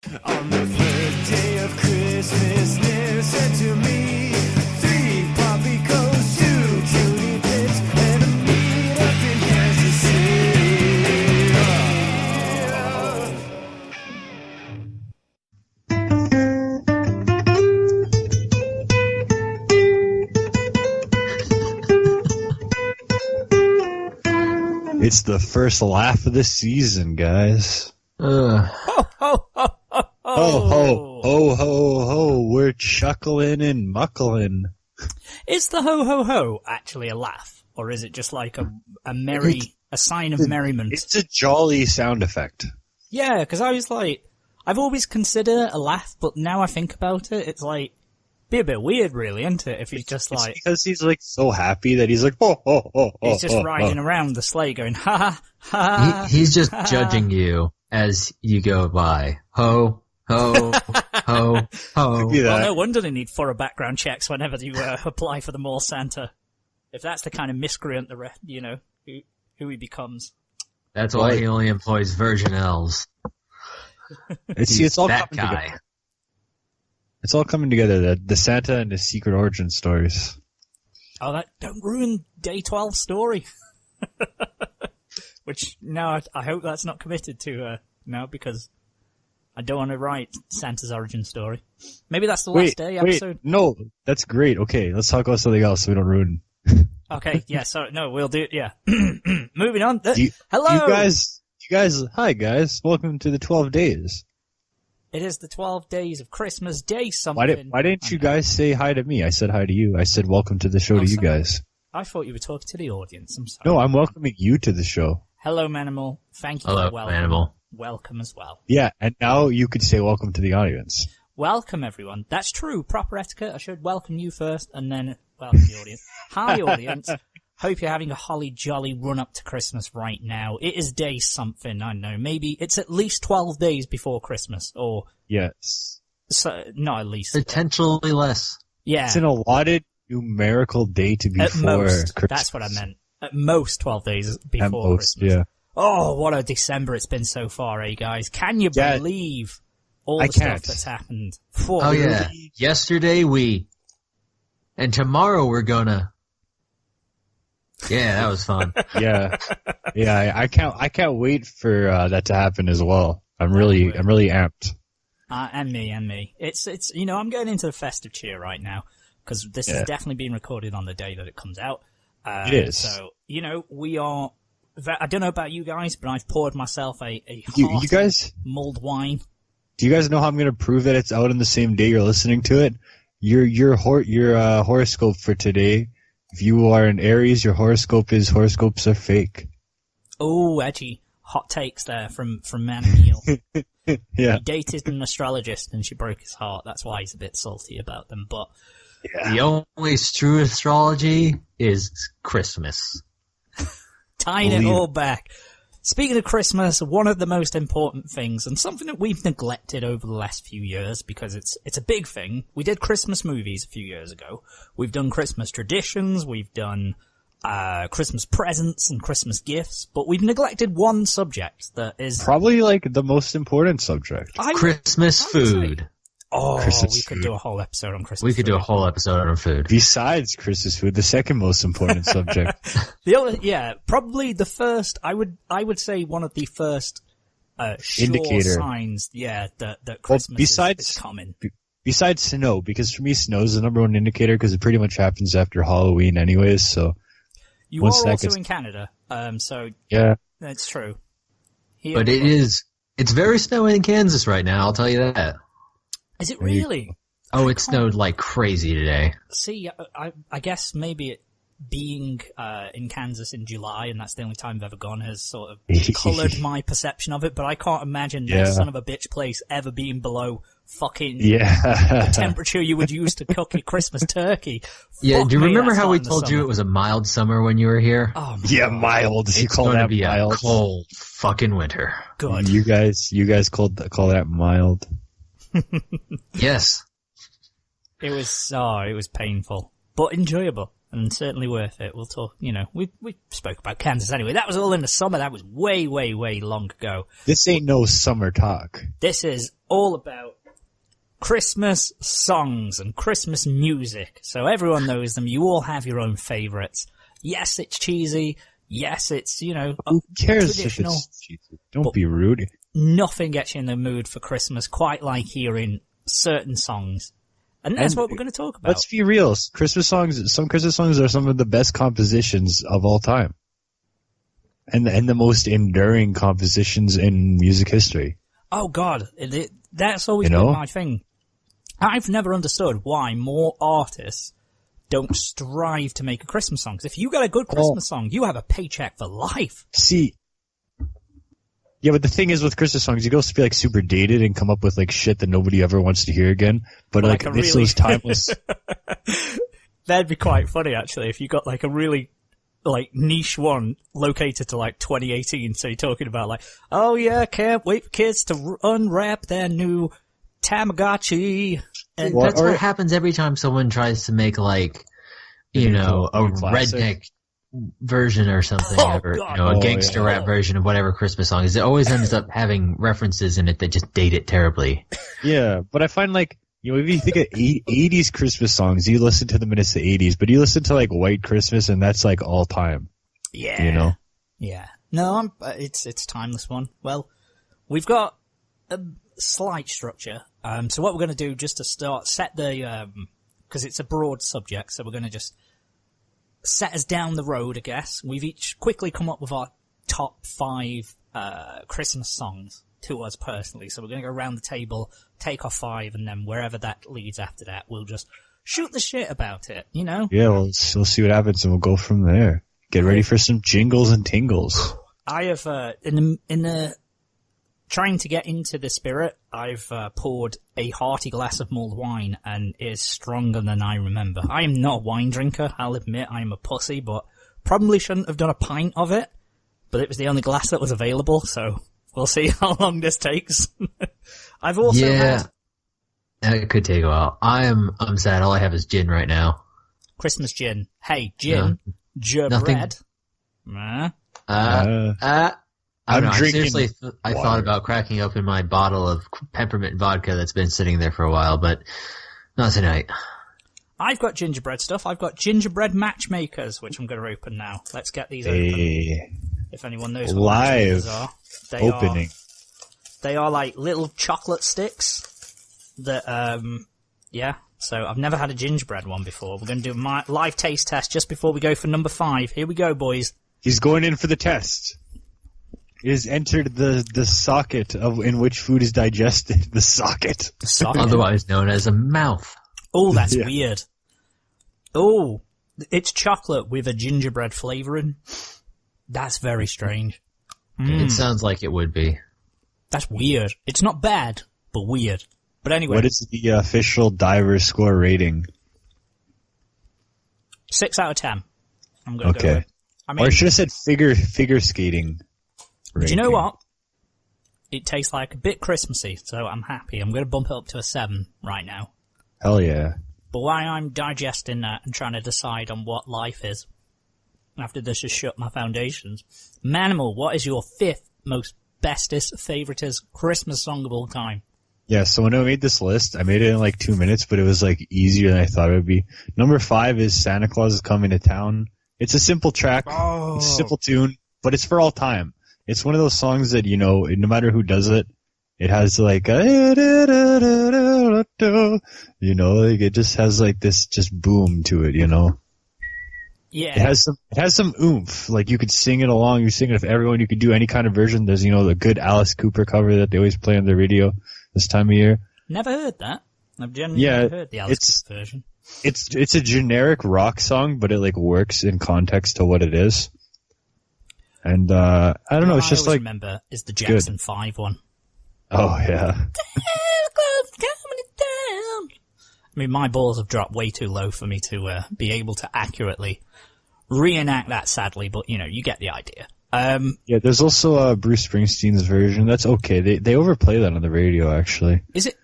On the third day of Christmas, Nana said to me, 3 poppy coats, 2 Judy Pips, and a meet up in Kansas City. It's the first laugh of the season, guys. Ho, ho, ho, ho, ho. Ho, ho, ho, ho, ho. We're chuckling and muckling. Is the ho, ho, ho actually a laugh? Or is it just like a sign of merriment? It's a jolly sound effect. Yeah, because I was like, I've always considered a laugh, but now I think about it, it's like, be a bit weird really, isn't it? If he's just It's like... because he's like so happy that he's like, ho, ho, ho, ho. He's just riding around the sleigh going, ha, ha, ha. He's just judging you as you go by. Ho, ho, ho, ho. Well, no wonder they need thorough background checks whenever you apply for the mall Santa. If that's the kind of miscreant, who he becomes. That's why he only employs virgin elves. It's all that coming guy. together. It's all coming together, the Santa and his secret origin stories. Oh, don't ruin Day 12 story. Which, no, I hope that's not committed to, now, because I don't want to write Santa's origin story. Maybe that's the last day episode. No, that's great. Okay, let's talk about something else so we don't ruin. Okay, yeah, so, no, we'll do it, yeah. Moving on. Hello! You guys, hi guys, welcome to the 12 days. It is the 12 days of Christmas Day something. Why didn't you guys say hi to me? I said hi to you. I said welcome to the show to you guys. I thought you were talking to the audience. I'm sorry. No, I'm welcoming you to the show. Hello, Manimal. Thank you Hello, for welcome. Manimal. Welcome as well. Yeah, and now you could say welcome to the audience. Welcome, everyone. That's true. Proper etiquette. I should welcome you first and then welcome the audience. Hi, audience. Hope you're having a holly jolly run up to Christmas right now. It is day something, I know. Maybe it's at least 12 days before Christmas, or... Yes. So, not at least. Potentially less. Yeah. It's an allotted numerical date before at most, Christmas. That's what I meant. At most 12 days before at most, Christmas. Yeah. Oh, what a December it's been so far, eh, guys? Can you believe all the stuff that's happened? Oh, yeah. Yesterday and tomorrow we're gonna... Yeah, that was fun. Yeah. I can't wait for that to happen as well. I'm really amped. And me. It's I'm getting into the festive cheer right now because this is definitely being recorded on the day that it comes out. It is. So we are. I don't know about you guys, but I've poured myself a you guys mulled wine. Do you guys know how I'm going to prove that it's out on the same day you're listening to it? Your horoscope for today. If you are an Aries, your horoscopes are fake. Oh, edgy. Hot takes there from Man and Neil. Yeah. He dated an astrologist and she broke his heart. That's why he's a bit salty about them. But the only true astrology is Christmas. Tying it all back. Speaking of Christmas, one of the most important things, and something that we've neglected over the last few years because it's a big thing. We did Christmas movies a few years ago. We've done Christmas traditions. We've done Christmas presents and Christmas gifts, but we've neglected one subject that is probably like the most important subject. Christmas food. We could do a whole episode on Christmas food. We could do a whole episode on food. Besides Christmas food, the second most important subject. The other, probably the first, I would say one of the first, indicator signs, that Christmas is coming. Besides snow, because for me snow is the number one indicator because it pretty much happens after Halloween anyways, so. You are also in Canada, so. Yeah. That's true. But it's very snowy in Kansas right now, I'll tell you that. Is it really? Oh, it snowed like crazy today. See, I guess maybe it being in Kansas in July, and that's the only time I've ever gone, has sort of coloured my perception of it, but I can't imagine that son of a bitch place ever being below fucking the temperature you would use to cook a Christmas turkey. Yeah, do you remember how we told you it was a mild summer when you were here? Oh, yeah, mild. It's going to be mild. A cold fucking winter. Good. You guys call that mild. Yes. It was painful, but enjoyable. and certainly worth it. We'll talk, we spoke about Kansas anyway. That was all in the summer. That was way, way, way long ago. This ain't no summer talk. This is all about Christmas songs and Christmas music. So everyone knows them. You all have your own favorites. Yes, it's cheesy. Yes, it's, Who cares traditional. if it's cheesy? Don't be rude. Nothing gets you in the mood for Christmas quite like hearing certain songs. And that's what we're going to talk about. Let's be real. Some Christmas songs are some of the best compositions of all time. And the most enduring compositions in music history. Oh God, that's always been my thing. I've never understood why more artists don't strive to make a Christmas song. 'Cause if you got a good Christmas song, you have a paycheck for life. See, yeah, but the thing is with Christmas songs, you go to be like super dated and come up with like shit that nobody ever wants to hear again. But like it's those timeless. That'd be quite funny actually if you got like a really like niche one located to like 2018. So you're talking about like, oh yeah, can't wait for kids to unwrap their new Tamagotchi. And that's what happens every time someone tries to make like, a redneck version or something, a gangster rap version of whatever Christmas song is. It always ends up having references in it that just date it terribly. Yeah, but I find like, if you think of 80s Christmas songs, you listen to them and it's the 80s, but you listen to like White Christmas and that's like all time. Yeah. Yeah. No, it's a timeless one. Well, we've got a slight structure. So what we're going to do just to start, set the, cause it's a broad subject, so we're going to just set us down the road, I guess. We've each quickly come up with our top 5, Christmas songs to us personally. So we're going to go around the table, take our 5, and then wherever that leads after that, we'll just shoot the shit about it, Yeah, we'll see what happens and we'll go from there. Get ready for some jingles and tingles. I have, in the trying to get into the spirit, I've poured a hearty glass of mulled wine, and it is stronger than I remember. I am not a wine drinker, I'll admit I am a pussy, but probably shouldn't have done a pint of it, but it was the only glass that was available, so we'll see how long this takes. I've also had... It could take a while. I'm sad, all I have is gin right now. Christmas gin. Hey, gin, bread. I'm drinking. Seriously, I thought about cracking open my bottle of peppermint vodka that's been sitting there for a while, but not tonight. I've got gingerbread stuff. I've got gingerbread matchmakers, which I'm going to open now. Let's get these open. If anyone knows what matchmakers are. They are like little chocolate sticks that, so I've never had a gingerbread one before. We're going to do a live taste test just before we go for number 5. Here we go, boys. He's going in for the test. It has entered the socket in which food is digested. The socket. Otherwise known as a mouth. Oh, that's weird. Oh, it's chocolate with a gingerbread flavoring. That's very strange. It sounds like it would be. That's weird. It's not bad, but weird. But anyway. What is the official diver score rating? 6 out of 10. I'm going to go with. Or I should have said figure skating. Do you know what? It tastes like a bit Christmassy, so I'm happy. I'm going to bump it up to a 7 right now. Hell yeah. But while I'm digesting that and trying to decide on what life is, after this has shut my foundations, Manimal, what is your 5th most bestest, favoritist Christmas song of all time? Yeah, so when I made this list, I made it in like 2 minutes, but it was like easier than I thought it would be. Number 5 is Santa Claus is Coming to Town. It's a simple track, it's a simple tune, but it's for all time. It's one of those songs that, no matter who does it, it has like like it just has like this just boom to it, Yeah. It has some oomph. Like you could sing it along, you sing it with everyone, you could do any kind of version. There's, the good Alice Cooper cover that they always play on the radio this time of year. Never heard that. I've generally never heard the Alice Cooper version. It's a generic rock song, but it like works in context to what it is. And, I don't know, it's just like... remember is the Jackson 5 one. Oh, yeah. I mean, my balls have dropped way too low for me to, be able to accurately reenact that, sadly, but, you get the idea. Yeah, there's also, Bruce Springsteen's version. That's okay. They overplay that on the radio, actually. Is it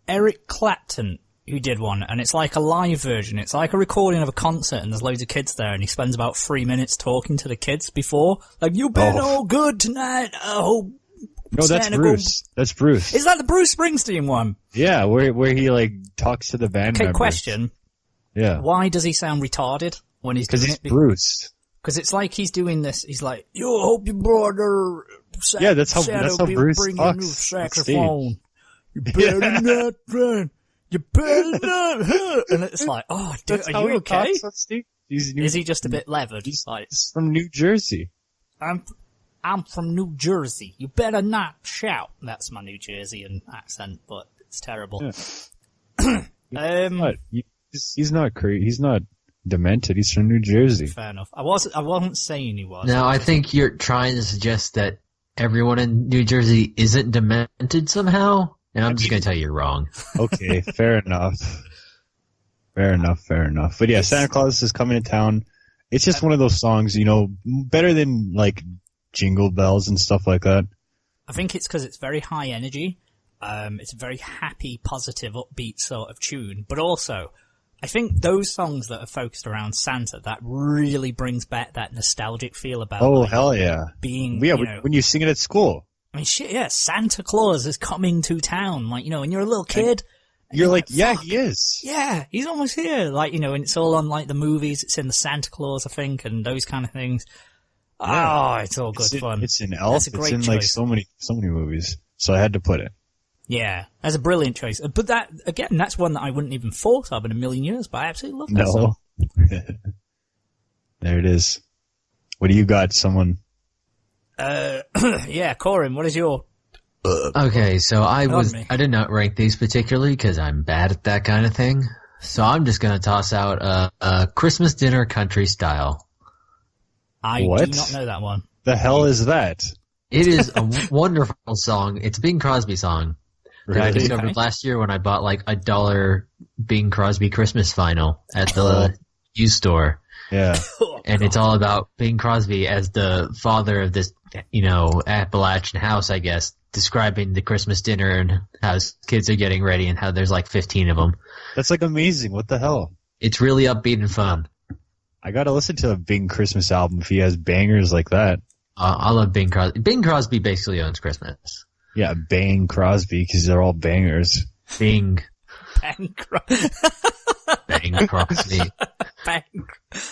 Eric Clapton who did one, and it's like a live version. It's like a recording of a concert, and there's loads of kids there, and he spends about 3 minutes talking to the kids before, like, "You've been all good tonight. Oh, no, that's Bruce. That's Bruce. Is that the Bruce Springsteen one? Yeah, where he like talks to the band members. Question. Yeah. Why does he sound retarded when he's doing it? Because he's Bruce. Because it's like he's doing this. He's like, "You hope your brother." Yeah, that's how Bruce bring talks. A new saxophone. You better not run. You better not hurt. And it's like, oh, dude, that's are how you he okay? talks on stage. Is he just a bit leathered? He's like, from New Jersey. I'm from New Jersey. You better not shout. That's my New Jerseyan accent, but it's terrible. Yeah. He's not crazy. He's not demented. He's from New Jersey. Fair enough. I wasn't saying he was. Now, I think you're trying to suggest that everyone in New Jersey isn't demented somehow, and I'm just going to tell you you're wrong. Okay, fair enough. Fair enough. But yeah, Santa Claus is coming to town. It's just one of those songs, better than like Jingle Bells and stuff like that. I think it's because it's very high energy. It's a very happy, positive, upbeat sort of tune, but also I think those songs that are focused around Santa, that really brings back that nostalgic feel about. Oh, hell yeah. Being, when you sing it at school. I mean, shit, yeah, Santa Claus is coming to town. Like, when you're a little kid. You're like, yeah, he is. Yeah, he's almost here. Like, and it's all on like the movies. It's in the Santa Claus, I think, and those kind of things. Yeah. Oh, it's all good fun. It's in Elf. That's a great it's in choice. like so many movies. So I had to put it. Yeah, that's a brilliant choice. But that, again, that's one that I wouldn't even thought of in a million years, but I absolutely love that song. There it is. What do you got, someone? Yeah, Corin, what is your... Okay, so I did not rank these particularly because I'm bad at that kind of thing. So I'm just going to toss out a Christmas dinner country style. I do not know that one. The hell is that? It is a wonderful song. It's a Bing Crosby song. That I discovered last year when I bought like $1 Bing Crosby Christmas vinyl at the used store. Yeah. And it's all about Bing Crosby as the father of this, Appalachian house, I guess, describing the Christmas dinner and how his kids are getting ready and how there's like 15 of them. That's like amazing. What the hell? It's really upbeat and fun. I gotta listen to a Bing Christmas album if he has bangers like that. I love Bing Crosby. Bing Crosby basically owns Christmas. Yeah, Bang Crosby, because they're all bangers. Bing. Bang Crosby.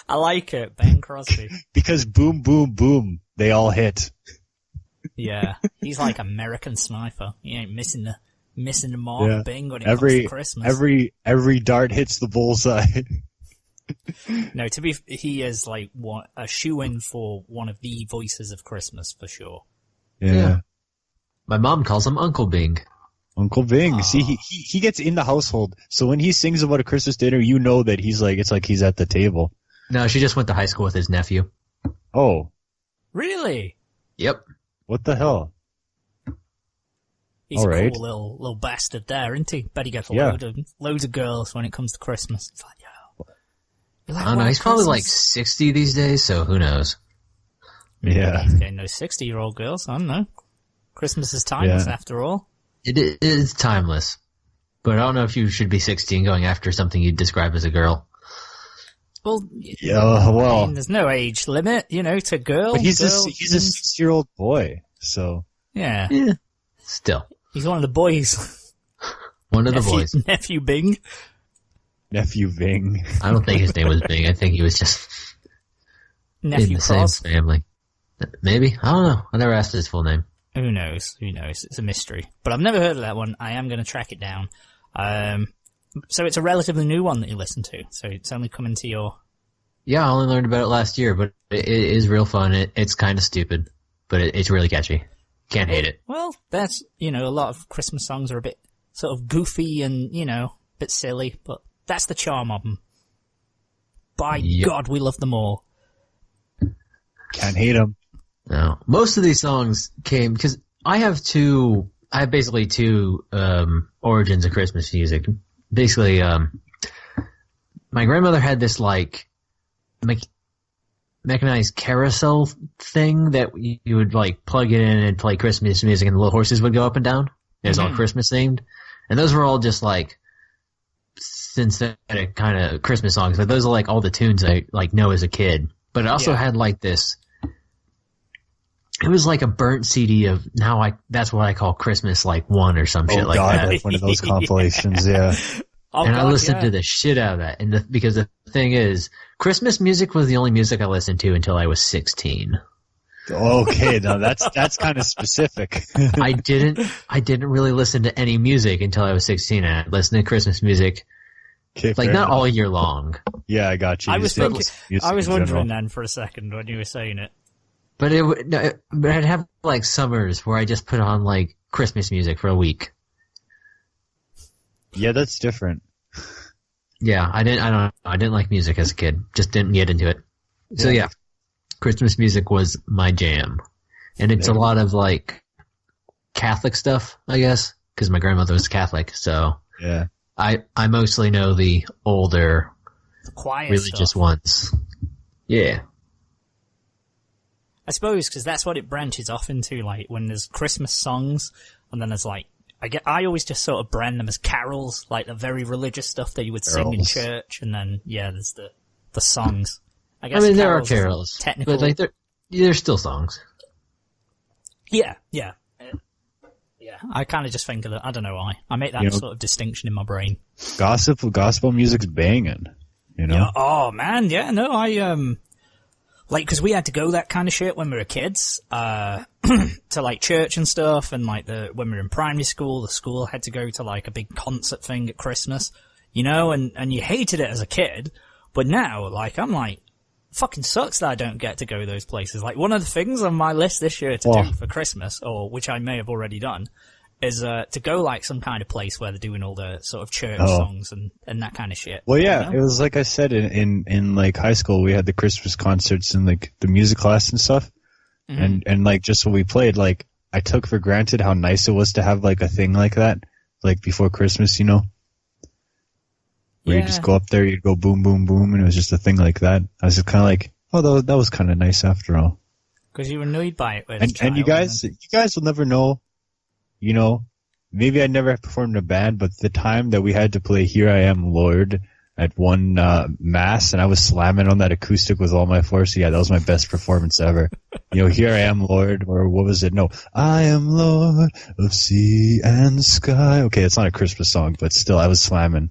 I like it, Bang Crosby. Because boom, boom, boom, they all hit. Yeah, he's like American Sniper. He ain't missing the mark. Yeah. Bing when it comes to Christmas. Every dart hits the bullseye. No, he is like a shoe-in for one of the voices of Christmas for sure. Yeah. My mom calls him Uncle Bing. Uncle Bing. See, he gets in the household, so when he sings about a Christmas dinner, you know that it's like he's at the table. No, she just went to high school with his nephew. Oh. Really? Yep. What the hell? He's a cool little bastard there, isn't he? Bet he gets loads of girls when it comes to Christmas. It's like, yo. I don't know, he's probably like 60 these days, so who knows? Yeah. He's getting those 60-year-old girls, I don't know. Christmas is timeless after all. It is timeless. But I don't know if you should be 16 going after something you'd describe as a girl. Well, I mean, there's no age limit, to girls. But he's a 6-year-old boy, so. Yeah. Still. He's one of the boys. One of the boys. Nephew Bing. Nephew Bing. I don't think his name was Bing. I think he was just Nephew in the Cross. same family. Maybe. I don't know. I never asked his full name. Who knows? It's a mystery. But I've never heard of that one. I am going to track it down. So it's a relatively new one that you listen to. So it's only coming to your... Yeah, I only learned about it last year, but it is real fun. It's kind of stupid, but it's really catchy. Can't hate it. Well, that's, a lot of Christmas songs are a bit sort of goofy and, a bit silly, but that's the charm of them. By God, we love them all. Can't hate them. No. Most of these songs came, because I have basically two origins of Christmas music. Basically, my grandmother had this like mechanized carousel thing that you would like plug it in and play Christmas music and the little horses would go up and down. It was all Christmas themed. And those were all just like synthetic kind of Christmas songs, but those are like all the tunes I like know as a kid. But it also had like this. It was like a burnt CD of that's what I call Christmas like one or some shit like that. Like one of those compilations, yeah. I listened to the shit out of that, and because the thing is, Christmas music was the only music I listened to until I was 16. Okay, now that's kind of specific. I didn't really listen to any music until I was 16. I listened to Christmas music, like not all year long. Yeah, I got you. I was wondering then for a second when you were saying it. But but I'd have like summers where I just put on like Christmas music for a week. Yeah, that's different. Yeah, I didn't like music as a kid. Just didn't get into it. So yeah, Christmas music was my jam. And it's a lot of like Catholic stuff, I guess, because my grandmother was Catholic. So yeah, I mostly know the older religious stuff. ones. Yeah. I suppose because that's what it branches off into, like when there's Christmas songs, and then there's like I always just sort of brand them as carols, like the very religious stuff that you would sing in church, and then there's the songs. I guess there are carols, technical, but like they're still songs. Yeah. I kind of just think of it. I don't know why. I make that sort of distinction in my brain. Gospel music's banging, you know. Yeah, oh man, yeah, no, like, cause we had to go that kind of shit when we were kids, to like church and stuff, and like when we were in primary school, the school had to go to like a big concert thing at Christmas, and you hated it as a kid, but now, like, I'm like, fucking sucks that I don't get to go those places. Like, one of the things on my list this year to do for Christmas, or which I may have already done, is to go like some kind of place where they're doing all the sort of church songs and that kind of shit. Well, yeah, it was like I said in like high school, we had the Christmas concerts and like the music class and stuff, and like just when we played, like I took for granted how nice it was to have like a thing like that, like before Christmas, where you just go up there, you'd go boom, boom, boom, and it was just a thing like that. I was just kind of like, oh, that was kind of nice after all. Because you were annoyed by it, and you guys will never know. Maybe I never performed in a band, but the time that we had to play Here I Am, Lord at one mass, and I was slamming on that acoustic with all my force, that was my best performance ever. Here I Am, Lord, or what was it? No, I am Lord of sea and sky. Okay, it's not a Christmas song, but still, I was slamming.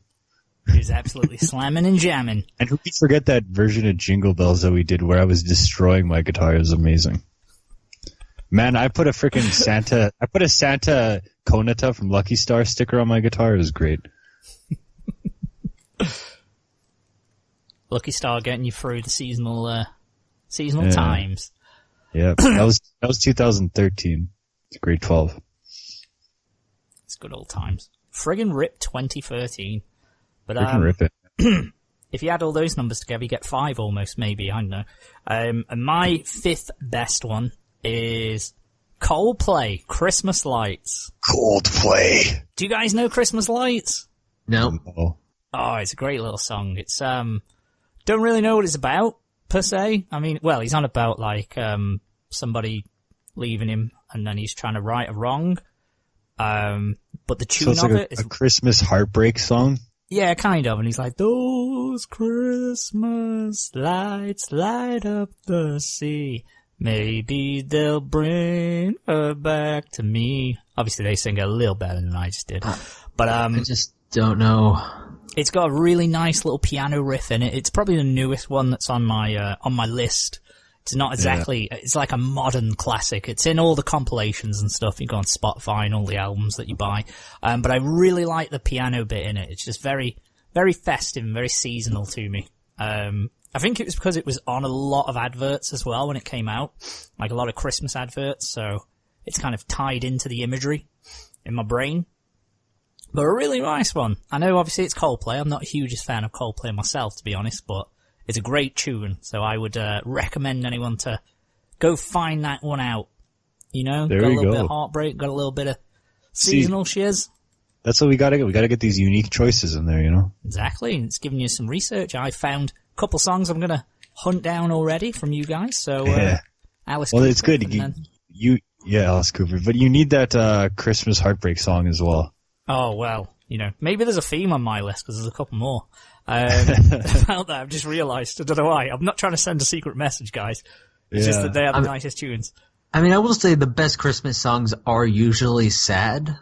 He was absolutely slamming and jamming. And who could forget that version of Jingle Bells that we did where I was destroying my guitar? It was amazing. Man, I put a Santa Konata from Lucky Star sticker on my guitar. It was great. Lucky Star getting you through the seasonal times. Yeah, that was 2013. It's grade 12. It's good old times. Friggin' RIP 2013. But rip it. If you add all those numbers together, you get 5 almost, maybe, I don't know. And my 5th best one is Coldplay, Christmas Lights. Coldplay. Do you guys know Christmas Lights? No. Oh, it's a great little song. It's, don't really know what it's about, per se. I mean, well, he's on about, like, somebody leaving him and then he's trying to right a wrong. But the tune of it is a Christmas heartbreak song. Yeah, kind of. And he's like, those Christmas lights light up the sea. Maybe they'll bring her back to me. Obviously, they sing it a little better than I just did. But I just don't know. It's got a really nice little piano riff in it. It's probably the newest one that's on my list. It's not exactly, it's like a modern classic. It's in all the compilations and stuff. You go on Spotify and all the albums that you buy. But I really like the piano bit in it. It's just very, very festive and very seasonal to me. I think it was because it was on a lot of adverts as well when it came out. Like a lot of Christmas adverts. So it's kind of tied into the imagery in my brain. But a really nice one. I know obviously it's Coldplay. I'm not a hugest fan of Coldplay myself, to be honest, but it's a great tune, so I would recommend anyone to go find that one out. Got a little bit of heartbreak, got a little bit of seasonal shiz. That's what we gotta get. We gotta get these unique choices in there, Exactly, and it's giving you some research. I found a couple songs I'm gonna hunt down already from you guys, so Alice Cooper. Well, it's good. Alice Cooper, but you need that Christmas heartbreak song as well. Oh, well, maybe there's a theme on my list because there's a couple more. About that, I've just realised. I don't know why. I'm not trying to send a secret message, guys. It's just that they have the nicest tunes. I mean, I will say the best Christmas songs are usually sad.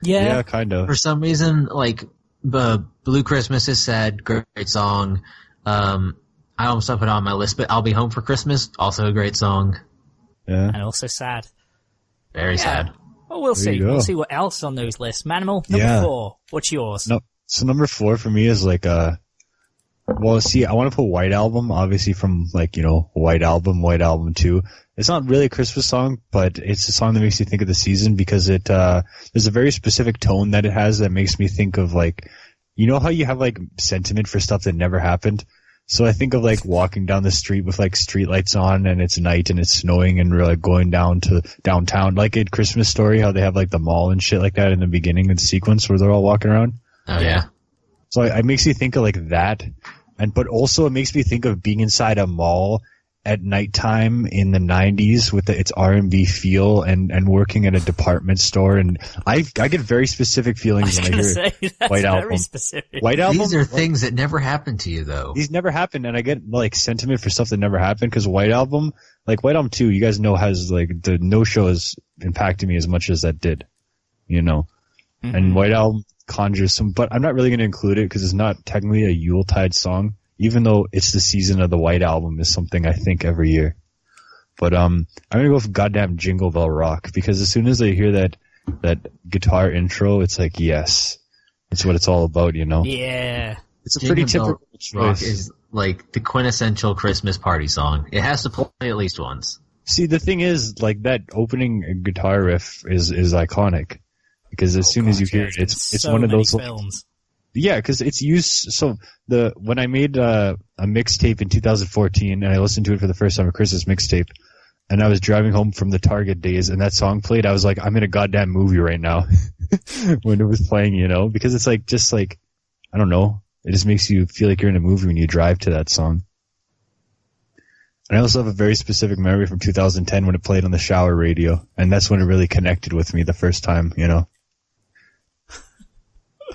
Yeah, kind of. For some reason, like, the Blue Christmas is sad, great song. I almost put it on my list, but I'll Be Home for Christmas, also a great song. Yeah. And also sad. Very sad. Well, we'll see. We'll see what else is on those lists. Manimal, number 4. What's yours? No, so number 4 for me is like well, see, I want to put White Album, obviously from like, White Album 2. It's not really a Christmas song, but it's a song that makes you think of the season because there's a very specific tone that it has that makes me think of like, how you have like sentiment for stuff that never happened? So I think of like walking down the street with like street lights on and it's night and it's snowing and we're like going down to downtown, like in Christmas Story, how they have like the mall and shit like that in the beginning of the sequence where they're all walking around. Oh yeah. So it makes you think of like that. But also it makes me think of being inside a mall at nighttime in the 90s with its R&B feel and working at a department store. And I get very specific feelings when I hear White Album. Specific. White Album. These are things that never happened to you, though. These never happened, and I get like sentiment for stuff that never happened because White Album 2, you guys know, has like the no-show has impacted me as much as that did, Mm-hmm. And White Album conjures some, but I'm not really going to include it because it's not technically a Yuletide song. Even though it's the season of the White Album is something I think every year. But I'm gonna go with goddamn Jingle Bell Rock because as soon as I hear that guitar intro, it's like, yes, it's what it's all about, Yeah. It's a pretty typical choice. Rock is like the quintessential Christmas party song. It has to play at least once. See, the thing is, like, that opening guitar riff is iconic because as soon as you hear it, it's so one of those films. Yeah, because it's used. So when I made a mixtape in 2014, and I listened to it for the first time, a Christmas mixtape, and I was driving home from the Target days, and that song played, I was like, I'm in a goddamn movie right now when it was playing, because it's like just like I don't know, it just makes you feel like you're in a movie when you drive to that song. And I also have a very specific memory from 2010 when it played on the shower radio, and that's when it really connected with me the first time,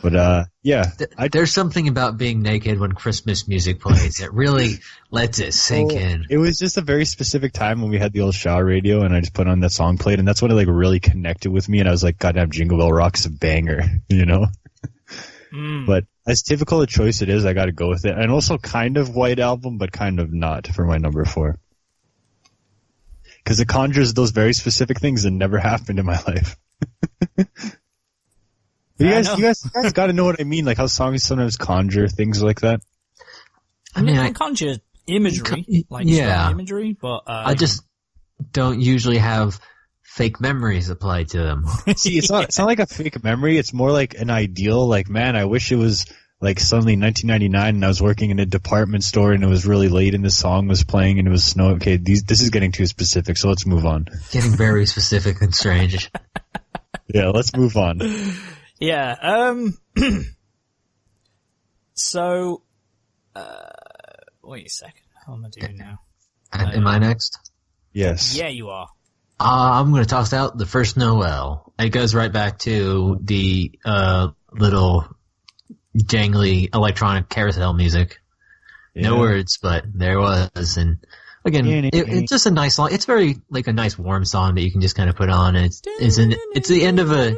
But, yeah. There's something about being naked when Christmas music plays that really lets it sink in. It was just a very specific time when we had the old shower radio and I just put on that song played and that's when it like really connected with me and I was like, goddamn, Jingle Bell Rock's a banger, But as typical a choice it is, I gotta go with it. And also kind of White Album, but kind of not for my number 4. Because it conjures those very specific things that never happened in my life. You guys got to know what I mean, like how songs sometimes conjure things like that. I mean, I conjure imagery, strong imagery, but I just don't usually have fake memories applied to them. See, it's not like a fake memory. It's more like an ideal. Like, man, I wish it was like suddenly 1999 and I was working in a department store and it was really late and the song was playing and it was snow. Okay, this is getting too specific, so let's move on. Getting very specific and strange. Yeah, let's move on. Yeah, so, wait a second. How am I doing now? Am I next? Yes. Yeah, you are. I'm going to toss out The First Noel. It goes right back to the little jangly electronic carousel music. Yeah. No words, but there was. And again, it's just a nice song. It's very like a nice warm song that you can just kind of put on. And it's the end of a...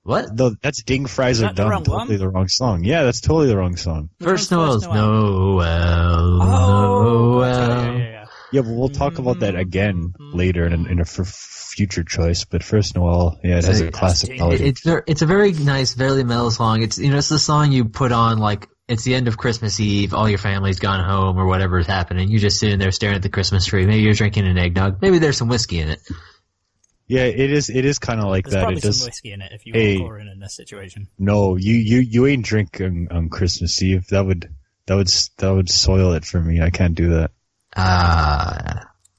What? No, that's Ding Fries Are Dumb. Totally the wrong song. Yeah, that's totally the wrong song. First Noel's Noel. Yeah, but we'll talk about that again later in a future choice. But First Noel, yeah, it has a classic melody. It's a very nice, very mellow song. It's it's the song you put on like it's the end of Christmas Eve. All your family's gone home or whatever's happening. You're just sitting there staring at the Christmas tree. Maybe you're drinking an eggnog. Maybe there's some whiskey in it. Yeah, it is kind of like There's that. Probably it does. Some whiskey in it if you were pouring in this situation. No, you ain't drinking on Christmas Eve. That would soil it for me. I can't do that.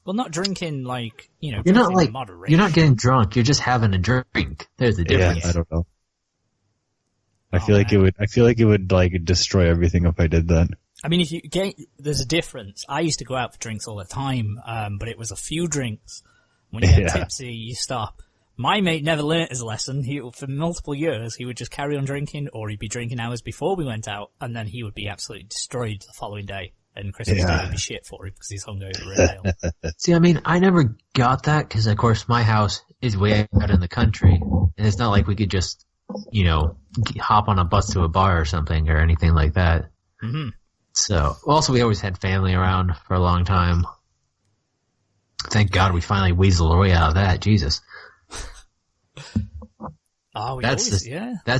Well, not drinking like You're not like moderation. You're not getting drunk. You're just having a drink. There's the difference. Yeah, I don't know. I feel like it would like destroy everything if I did that. I mean, there's a difference. I used to go out for drinks all the time, but it was a few drinks. When you get tipsy, you stop. My mate never learnt his lesson. For multiple years, he would just carry on drinking, or he'd be drinking hours before we went out, and then he would be absolutely destroyed the following day. And Christmas Day would be shit for him because he's hungover and ill. See, I mean, I never got that because, of course, my house is way out in the country, and it's not like we could just, hop on a bus to a bar or something or anything like that. Mm-hmm. So, also, we always had family around for a long time. Thank God we finally weaseled our way out of that. Jesus. Oh, That's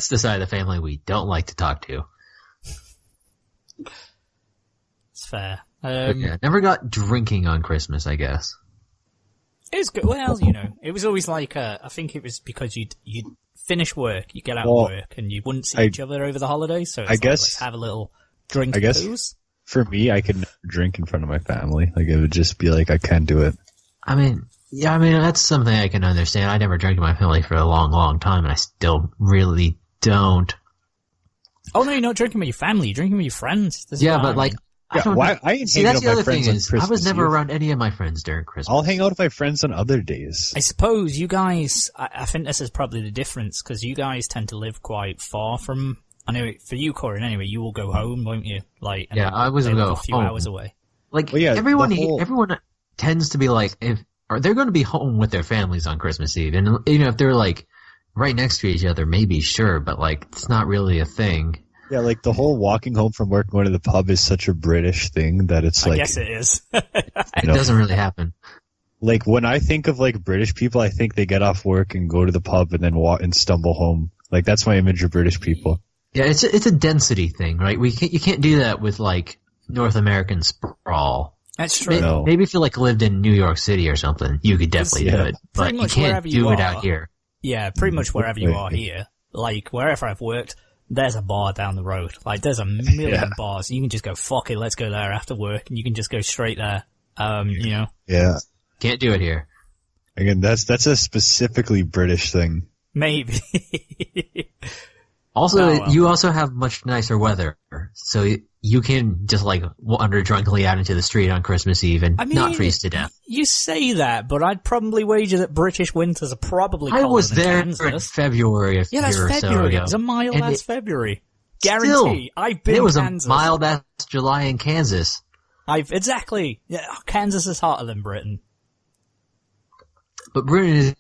the side of the family we don't like to talk to. It's fair. Never got drinking on Christmas, I guess. It was good. Well, it was always like, I think it was because you'd finish work, you get out of work, and you wouldn't see each other over the holidays, so it's let's have a little drink and booze. For me, I could never drink in front of my family. Like, it would just be like, I can't do it. I mean, that's something I can understand. I never drank in my family for a long, long time, and I still really don't. Oh, no, you're not drinking with your family. You're drinking with your friends. But like, I don't know. I ain't See, hanging that's out the with other my thing friends on is, Christmas I was never Eve. around any of my friends during Christmas. I'll hang out with my friends on other days. I suppose you guys, I think this is probably the difference, because you guys tend to live quite far from, I know for you, Corin, anyway, you will go home, won't you? Like, I was going to go a few hours away. Like, everyone tends to be like, they're going to be home with their families on Christmas Eve. And, if they're like right next to each other, maybe, sure, but like, it's not really a thing. Yeah, like the whole walking home from work going to the pub is such a British thing that it's like... I guess it is. It doesn't really happen. Like, when I think of like British people, I think they get off work and go to the pub and then walk and stumble home. Like, that's my image of British people. Yeah, it's a density thing, right? You can't do that with like North American sprawl. That's true. Maybe if you like lived in New York City or something, you could definitely do it. But you can't do it out here. Yeah, pretty much wherever you are here. Like, wherever I've worked, there's a bar down the road. Like, there's a million bars. You can just go, fuck it, let's go there after work, and you can just go straight there. Yeah. Can't do it here. Again, that's a specifically British thing. Maybe. Also, you also have much nicer weather, so you can just like wander drunkenly out into the street on Christmas Eve and not freeze to death. You say that, but I'd probably wager that British winters are probably colder I was than there Kansas. in February a year or so February. ago. It was a mild ass February. Guarantee. Still, I've been it was Kansas. a mild ass July in Kansas. Exactly. Yeah, Kansas is hotter than Britain. But Britain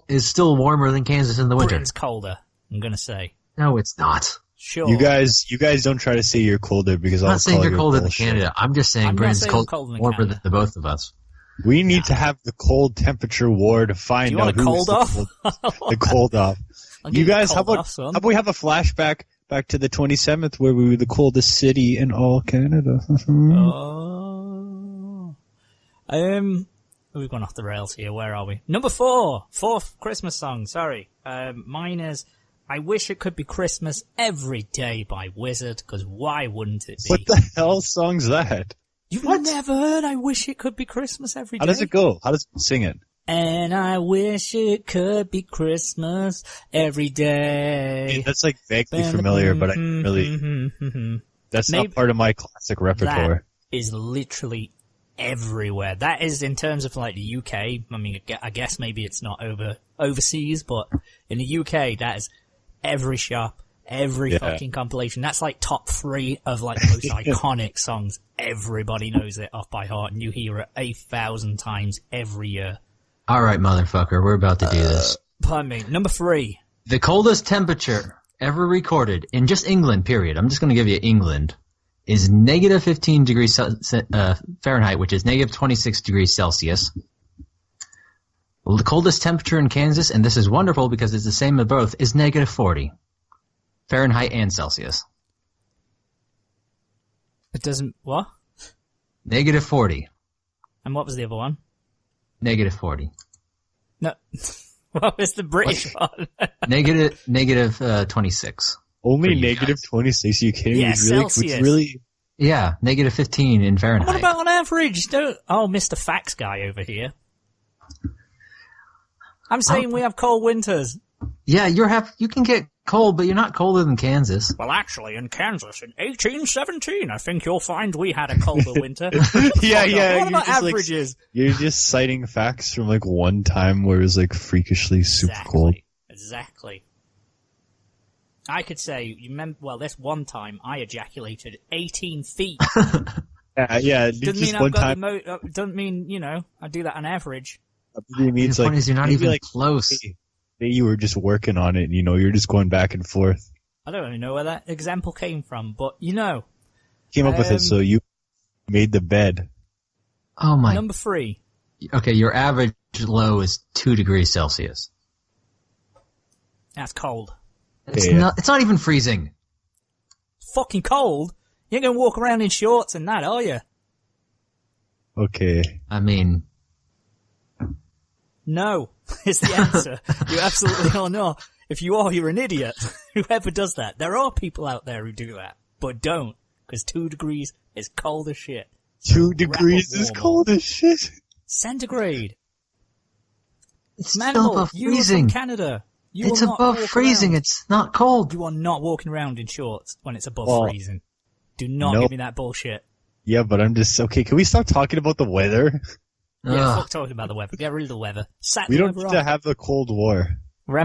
is still warmer than Kansas in the winter. Britain's colder, I'm gonna say. No, it's not. Sure. You guys don't try to say you're colder because I'm I'll not saying call you're colder than bullshit. Canada. I'm just saying Britain's warmer than the both of us. We need to have the cold temperature war to find out who's the cold off. You guys, how about we have a flashback back to the 27th where we were the coldest city in all Canada? We've gone off the rails here. Where are we? Number 4. Fourth Christmas song. Sorry. Mine is I Wish It Could Be Christmas Every Day by Wizard, because why wouldn't it be? What the hell song's that? You've never heard I Wish It Could Be Christmas Every Day? How does it go? How does it sing it? And I wish it could be Christmas every day. Yeah, that's like vaguely familiar, but I really... That's not part of my classic repertoire. That is literally everywhere. That is in terms of like the UK. I mean, I guess maybe it's not overseas, but in the UK, that is every shop, every fucking compilation. That's like top 3 of like the most iconic songs. Everybody knows it off by heart, and you hear it 8,000 times every year. All right, motherfucker, we're about to do this. Pardon me. Number 3. The coldest temperature ever recorded in just England, period. I'm just going to give you England. Is negative 15 degrees Fahrenheit, which is negative 26 degrees Celsius. The coldest temperature in Kansas, and this is wonderful because it's the same in both, is negative 40 Fahrenheit and Celsius. It doesn't what? Negative 40. And what was the other one? Negative 40. No. What was the British one? Negative 26. Only negative 26? Are you kidding me? Yeah, Celsius. Really? Yeah, negative 15 in Fahrenheit. What about on average? Mr. Facts guy over here. I'm saying we have cold winters. Yeah, you can get cold, but you're not colder than Kansas. Well, actually, in Kansas, in 1817, I think you'll find we had a colder winter. Yeah. What about averages? You're just citing facts from like one time where it was like freakishly super cold. Exactly. I could say, you remember, well, this one time I ejaculated 18 feet. Yeah. Doesn't mean I've got doesn't mean, you know, I do that on average. The point is you're not even close. Say you were just working on it, and, you know, you're just going back and forth. I don't even know where that example came from, but, you know. Came up with it, so you made the bed. Oh my. Number 3. Okay, your average low is 2 degrees Celsius. That's cold. It's not even freezing. Fucking cold? You ain't gonna walk around in shorts and that, are you? Okay. I mean... No, is the answer. You absolutely are not. If you are, you're an idiot. Whoever does that. There are people out there who do that, but don't, because 2 degrees is cold as shit. 2 degrees is cold as shit. Centigrade. It's Manimal, above you freezing. Are from Canada. It's above freezing. Around. It's not cold. You are not walking around in shorts when it's above freezing. Do not give me that bullshit. Yeah, but I'm just... Okay, can we stop talking about the weather? Yeah, fuck talking about the weather. Get rid of the weather. We don't need to have the Cold War. We're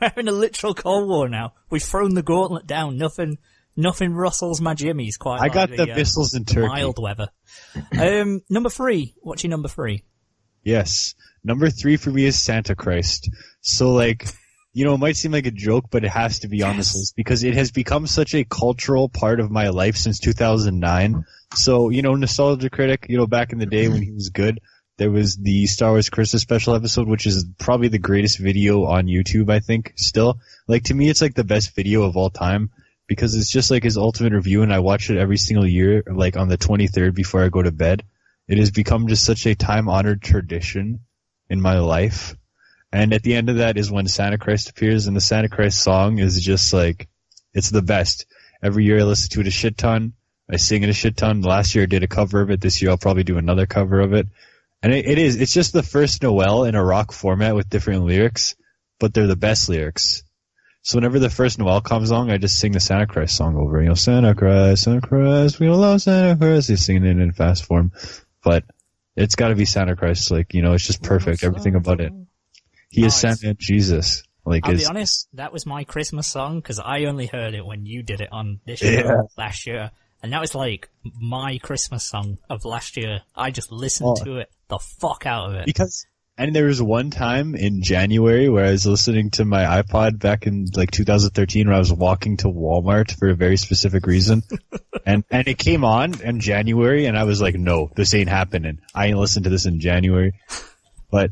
having a literal Cold War now. We've thrown the gauntlet down. Nothing rustles my jimmies quite. I got the missiles in Turkey. Mild weather. Number 3. What's your number 3? Yes. Number 3 for me is Santa Christ. So, like, you know, it might seem like a joke, but it has to be on this list because it has become such a cultural part of my life since 2009. So, you know, Nostalgia Critic, you know, back in the day when he was good, there was the Star Wars Christmas special episode, which is probably the greatest video on YouTube, I think, still. Like, to me, it's like the best video of all time because it's just like his ultimate review, and I watch it every single year, like on the 23rd before I go to bed. It has become just such a time-honored tradition in my life. And at the end of that is when Santa Christ appears, and the Santa Christ song is just like, it's the best. Every year I listen to it a shit ton. I sing it a shit ton. Last year I did a cover of it. This year I'll probably do another cover of it. And it's just the first Noel in a rock format with different lyrics, but they're the best lyrics. So whenever the first Noel comes on, I just sing the Santa Christ song over. You know, Santa Christ, we all love Santa Christ. He's singing it in fast form. But it's gotta be Santa Christ. Like, you know, it's just perfect. Everything about it. He is Santa and Jesus. Like, I'll be honest, that was my Christmas song, because I only heard it when you did it on this show last year. And that was like my Christmas song of last year. I just listened to it the fuck out of it. And there was one time in January where I was listening to my iPod back in like 2013 where I was walking to Walmart for a very specific reason. and it came on in January and I was like, no, this ain't happening. I ain't listened to this in January. But,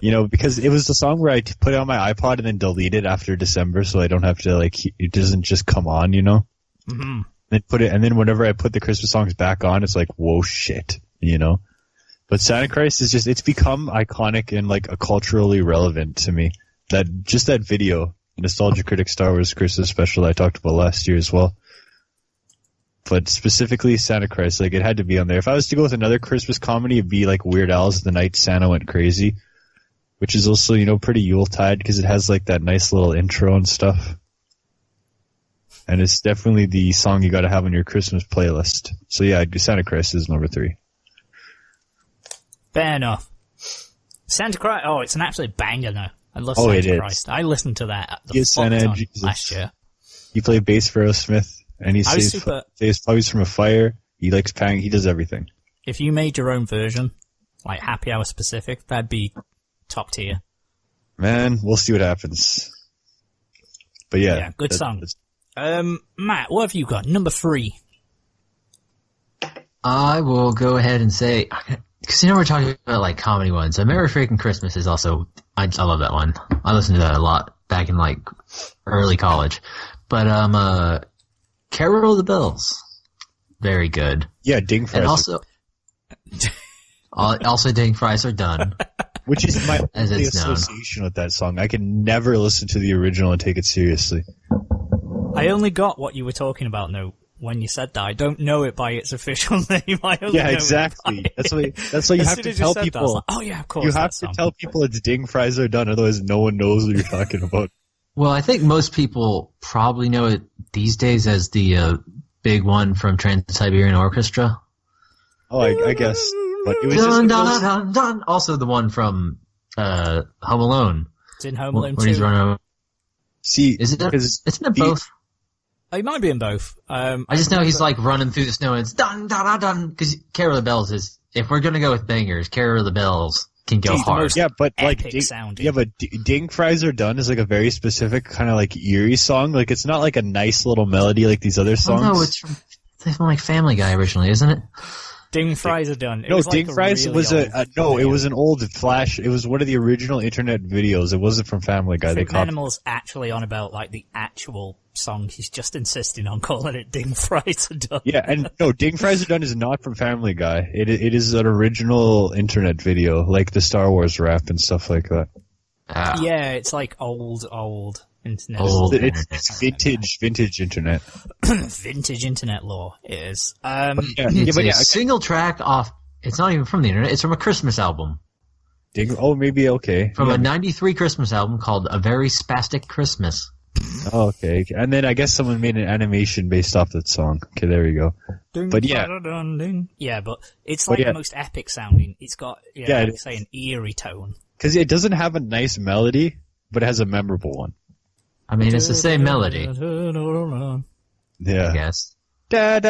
you know, because it was the song where I put it on my iPod and then delete it after December so I don't have to like, it doesn't just come on, you know? Mm-hmm. And then whenever I put the Christmas songs back on, it's like, whoa, shit, you know? But Santa Christ is just, it's become iconic and like a culturally relevant to me. That video, Nostalgia Critic Star Wars Christmas special I talked about last year as well. But specifically Santa Christ, like it had to be on there. If I was to go with another Christmas comedy, it'd be like Weird Al's The Night Santa Went Crazy, which is also, you know, pretty Yuletide because it has like that nice little intro and stuff. And it's definitely the song you gotta have on your Christmas playlist. So yeah, Santa Christ is number 3. Fair enough. Santa Christ, it's an absolute banger now. I love Santa Christ. I listened to that at the fuck ton last year. He played bass for Aerosmith, and he saves puppies from a fire. He likes pang. He does everything. If you made your own version, like Happy Hour specific, that'd be top tier. Man, we'll see what happens. But yeah. Good song. Matt, what have you got? Number 3. I will go ahead and say, because you know we're talking about like comedy ones. Merry Freaking Christmas is also, I love that one. I listened to that a lot back in like early college. But Carol of the Bells, very good. Yeah, Ding Fries. And also Ding Fries Are Done. Which is my only association with that song. I can never listen to the original and take it seriously. I only got what you were talking about, though, when you said that. I don't know it by its official name. Yeah, exactly. That's why you have to tell people. That, like, oh yeah, of course. You have to tell people it's Ding Fries Are Done, otherwise no one knows what you're talking about. Well, I think most people probably know it these days as the big one from Trans-Siberian Orchestra. Oh, I guess. But it was Dun, just... dun, dun, dun. Also the one from Home Alone. It's in Home Alone when he's 2. running over. See, Isn't it both? Oh, he might be in both. I just know he's like running through the snow and it's dun dun dun dun because Carol of the Bells is. If we're gonna go with bangers, Carol of the Bells can go hard. Yeah, but like sounding. Yeah, but Ding Fries Are Done is like a very specific kind of like eerie song. Like it's not like a nice little melody like these other songs. Oh, no, it's from like Family Guy originally, isn't it? Ding Fries Are Done. Ding Fries was it was an old Flash. It was one of the original internet videos. It wasn't from Family Guy. Animal's actually on about like the actual song. He's just insisting on calling it Ding Fries Are Done. Yeah, and no, Ding Fries Are Done is not from Family Guy. It is an original internet video, like the Star Wars rap and stuff like that. Yeah, it's like old internet. It's vintage internet. Vintage internet lore it is. It's a single track off. It's not even from the internet. It's from a Christmas album. Maybe okay. From a '93 Christmas album called "A Very Spastic Christmas." Oh, okay. And then I guess someone made an animation based off that song. Okay, there we go. But yeah. Yeah, but it's like the most epic sounding. It's got, like say, an eerie tone. Because it doesn't have a nice melody, but it has a memorable one. I mean, it's the same melody. Yeah. I guess. Just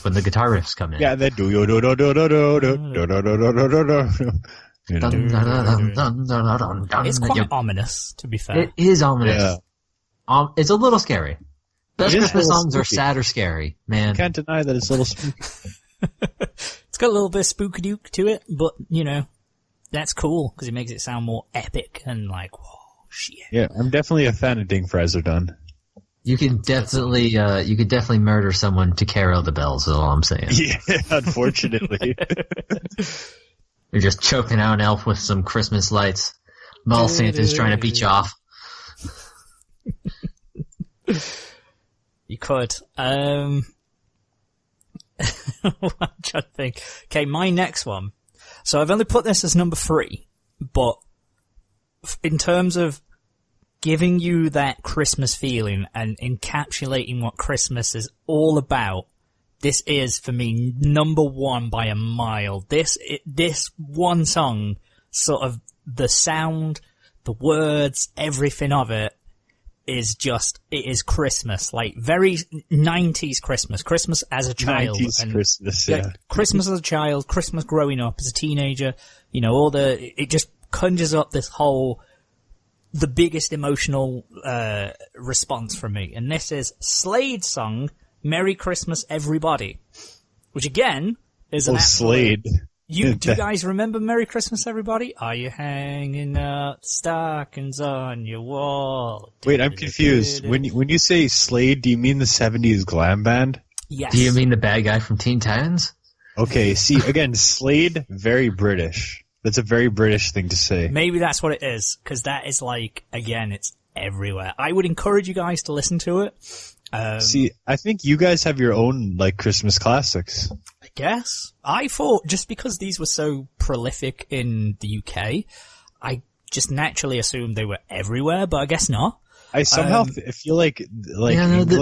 when the guitar riffs come in. Yeah, then do you It's quite ominous, to be fair. It is ominous. Yeah. It's a little scary. Best Christmas songs are sad or scary, man. You can't deny that it's a little spooky. It's got a little bit of spooky-dook to it, but, that's cool, because it makes it sound more epic and like, whoa, shit. Yeah, I'm definitely a fan of Ding Fries Are Done. You could definitely murder someone to Carol the Bells, is all I'm saying. Yeah, unfortunately. You're just choking out an elf with some Christmas lights. Mall Santa's trying to beat you off. You could. I'm trying to think. Okay, my next one. So I've only put this as number 3, but in terms of giving you that Christmas feeling and encapsulating what Christmas is all about, this is, for me, number 1 by a mile. This one song, sort of the sound, the words, everything of it is it is Christmas. Like, very 90s Christmas. Christmas as a child. 90s Christmas, yeah. Christmas as a child, Christmas growing up as a teenager, it just conjures up this whole, the biggest emotional, response from me. And this is Slade's song, Merry Christmas Everybody, which again is an Slade. Do you guys remember Merry Christmas Everybody? Are you hanging out stockings on your wall? Wait, I'm confused. When you say Slade, do you mean the 70s glam band? Yes. Do you mean the bad guy from Teen Titans? Okay, see, again, Slade, very British. That's a very British thing to say. Maybe that's what it is, because that is like, again, it's everywhere. I would encourage you guys to listen to it. See, I think you guys have your own, like, Christmas classics. I guess. I thought, just because these were so prolific in the UK, I just naturally assumed they were everywhere, but I guess not. I somehow feel like England,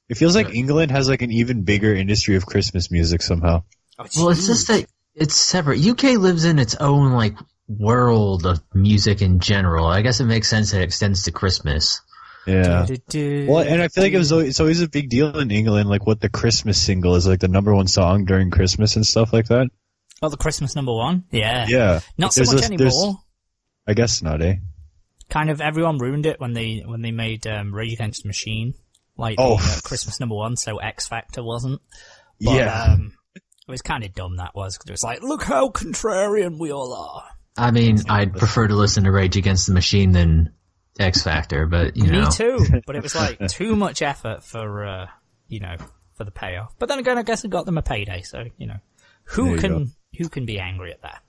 it feels like England has, like, an even bigger industry of Christmas music somehow. Well, it's just that it's separate. UK lives in its own, like, world of music in general. I guess it makes sense that it extends to Christmas. Yeah. Well, and I feel like it's always a big deal in England, like what the Christmas single is, like the number 1 song during Christmas and stuff like that. Oh, the Christmas number 1? Yeah. Yeah. Not so much anymore. I guess not, eh? Kind of everyone ruined it when they made Rage Against the Machine, like Christmas number 1, so X Factor wasn't. But, yeah. It was kind of dumb, that was, because it was like, look how contrarian we all are. I mean, I'd prefer to listen to Rage Against the Machine than X Factor, but Me too, but it was like too much effort for for the payoff. But then again, I guess it got them a payday, so who can be angry at that?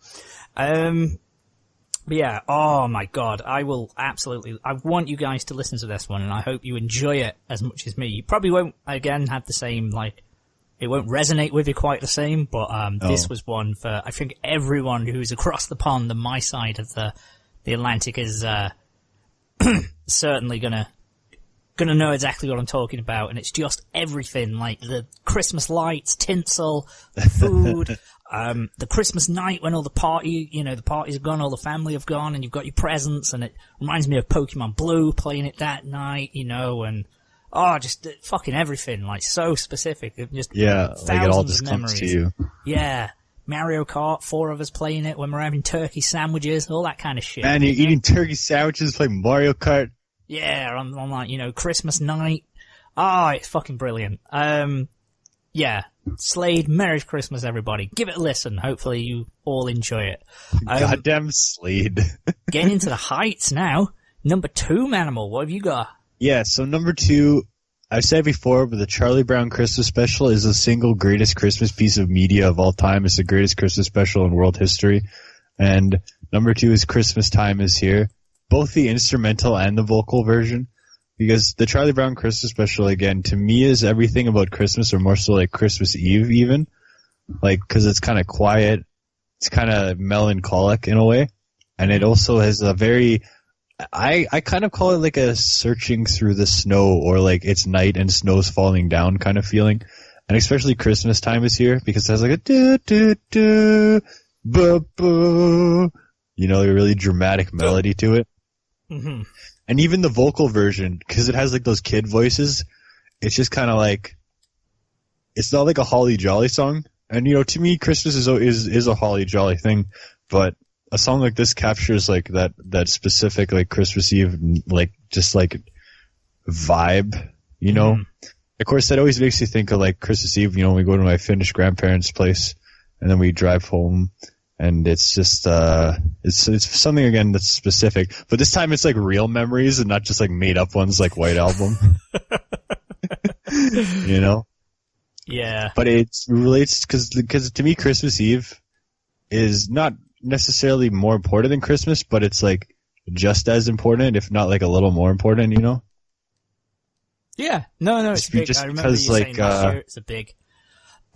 But yeah, oh my god, I want you guys to listen to this one, and I hope you enjoy it as much as me. You probably won't again have the same like it won't resonate with you quite the same, but this was one for, I think, everyone who's across the pond on my side of the Atlantic is certainly gonna know exactly what I'm talking about, and it's just everything, like the Christmas lights, tinsel, food, the Christmas night when all the parties have gone, all the family have gone, and you've got your presents, and it reminds me of Pokemon Blue, playing it that night, and just fucking everything, like so specific. Just like it all just comes to you. Yeah. Mario Kart, 4 of us playing it when we're having turkey sandwiches, all that kind of shit. Man, you're eating turkey sandwiches, playing Mario Kart. Yeah, on like, Christmas night. It's fucking brilliant. Slade, Merry Christmas, everybody. Give it a listen. Hopefully you all enjoy it. Goddamn Slade. Getting into the heights now. Number 2, Manimal, what have you got? Yeah, so number 2, I've said before, but the Charlie Brown Christmas special is the single greatest Christmas piece of media of all time. It's the greatest Christmas special in world history. And number 2 is Christmas Time Is Here. Both the instrumental and the vocal version. Because the Charlie Brown Christmas special, again, to me is everything about Christmas, or more so like Christmas Eve even. Like, cause it's kind of quiet. It's kind of melancholic in a way. And it also has a very... I kind of call it like a searching through the snow, or like it's night and snow's falling down kind of feeling. And especially Christmas Time Is Here, because it has like a a really dramatic melody to it. Mm-hmm. And even the vocal version, because it has like those kid voices, it's just kind of like, it's not like a holly jolly song. And to me, Christmas is a holly jolly thing, but a song like this captures like that specific like Christmas Eve like just like vibe, Mm. Of course, that always makes you think of like Christmas Eve. We go to my Finnish grandparents' place, and then we drive home, and it's just it's something again that's specific. But this time it's like real memories and not just like made up ones like White Album. Yeah. But it relates because to me Christmas Eve is not necessarily more important than Christmas, but it's like just as important, if not like a little more important, Yeah, no, it's big. I remember you saying last year it's a big.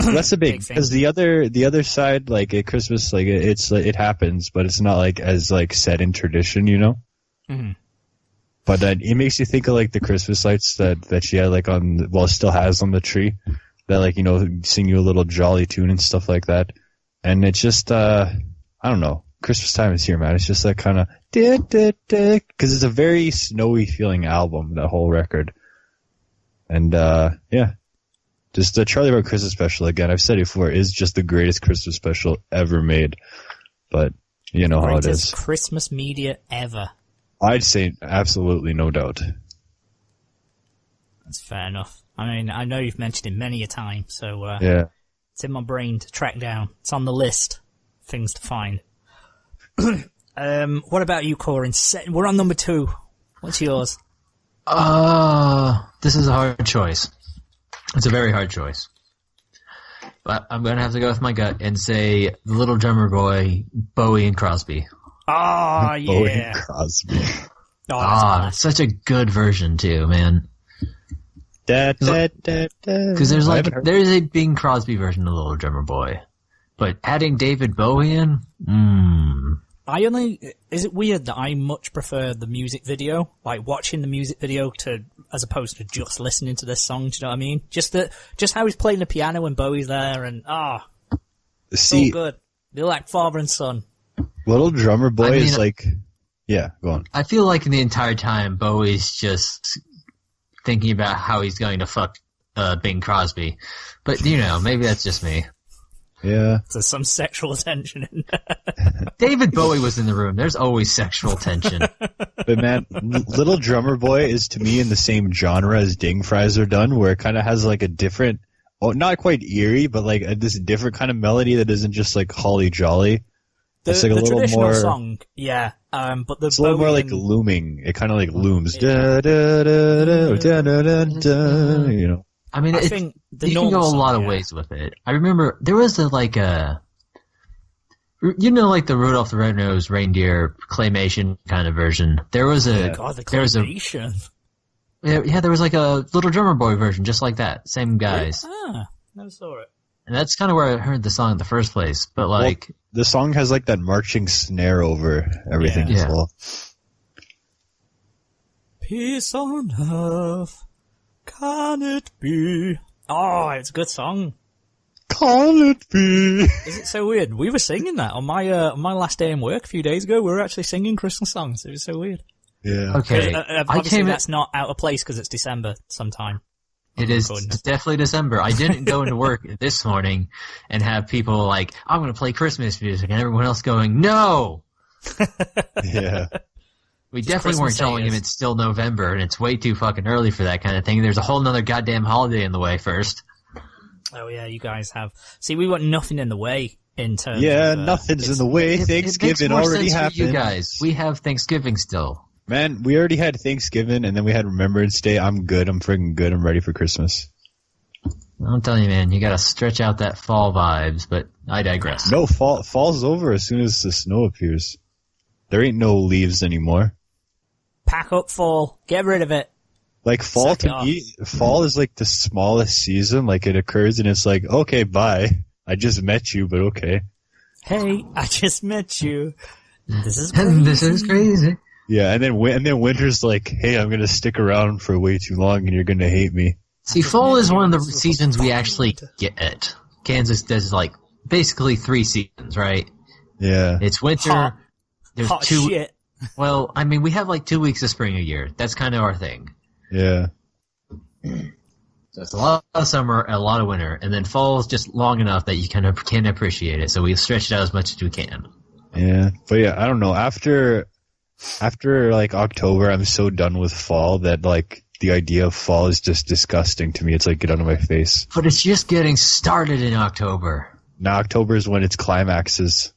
That's a big because the other side, like at Christmas, like it happens, but it's not like as like set in tradition, Mm-hmm. But it makes you think of like the Christmas lights that she had like still has on the tree, that like sing you a little jolly tune and stuff like that, and it's just I don't know. Christmas Time Is Here, man. It's just that kind of because it's a very snowy feeling album, that whole record. And just the Charlie Brown Christmas special, again, I've said it before, is just the greatest Christmas special ever made. But you know how it is. Christmas media ever. I'd say absolutely, no doubt. That's fair enough. I mean, I know you've mentioned it many a time, so it's in my brain to track down. It's on the list. Things to find. What about you, Corin? We're on number 2. What's yours? This is a hard choice. It's a very hard choice. But I'm going to have to go with my gut and say The Little Drummer Boy, Bowie and Crosby. Oh, yeah. Bowie and Crosby. Such a good version, too, man. Because there's a Bing Crosby version of The Little Drummer Boy. But adding David Bowie in? Is it weird that I much prefer the music video, like watching the music video as opposed to just listening to this song, do you know what I mean? Just how he's playing the piano when Bowie's there, and so good. They're like father and son. Little Drummer Boy is like, yeah, go on. I feel like the entire time Bowie's just thinking about how he's going to fuck Bing Crosby. But, maybe that's just me. Yeah. There's some sexual tension in there. David Bowie was in the room. There's always sexual tension. But man, Little Drummer Boy is to me in the same genre as Ding Fries Are Done, where it kind of has like a different, not quite eerie, but like this different kind of melody that isn't just like holly jolly. It's like a little more song, yeah. But it's a little more like looming. It kind of like looms. Yeah. I mean, I think you can go a lot of ways with it. I remember there was like the Rudolph the Red-Nosed Reindeer claymation kind of version. There was the claymation. There was like a Little Drummer Boy version, just like that. Same guys. Never saw it. And that's kind of where I heard the song in the first place. But like, the song has like that marching snare over everything as well. Peace on earth, can it be? Oh, it's a good song. Can it be? Is it so weird? We were singing that on my last day in work a few days ago. We were actually singing Christmas songs. It was so weird. Yeah. Okay. Obviously, that's not out of place because it's December sometime. It is definitely December. I didn't go into work this morning and have people like, I'm going to play Christmas music, and everyone else going, no! Yeah. We definitely weren't telling him it's still November, and it's way too fucking early for that kind of thing. There's a whole nother goddamn holiday in the way first. Oh yeah, you guys have. See, we want nothing in the way in terms of... nothing's in the way. Thanksgiving already happened. You guys. We have Thanksgiving still. Man, we already had Thanksgiving, and then we had Remembrance Day. I'm good. I'm freaking good. I'm ready for Christmas. I'm telling you, man, you gotta stretch out that fall vibes, but I digress. No, fall's over as soon as the snow appears. There ain't no leaves anymore. Pack up fall. Get rid of it. Like, fall to me, fall is like the smallest season. Like, it occurs, and it's like, okay, bye. I just met you, but okay. Hey, I just met you. This is crazy. Yeah, and then winter's like, hey, I'm gonna stick around for way too long, and you're gonna hate me. See, fall is one of the seasons we actually get. Kansas does like basically 3 seasons, right? Yeah. It's winter. There's hot shit. Well, I mean, we have like 2 weeks of spring a year. That's kind of our thing. Yeah. So it's a lot of summer, a lot of winter, and then fall is just long enough that you kind of can appreciate it. So we stretch it out as much as we can. Yeah, but yeah, I don't know. After like October, I'm so done with fall that like the idea of fall is just disgusting to me. It's like, get out of my face. But it's just getting started in October. Now October is when it's climaxes.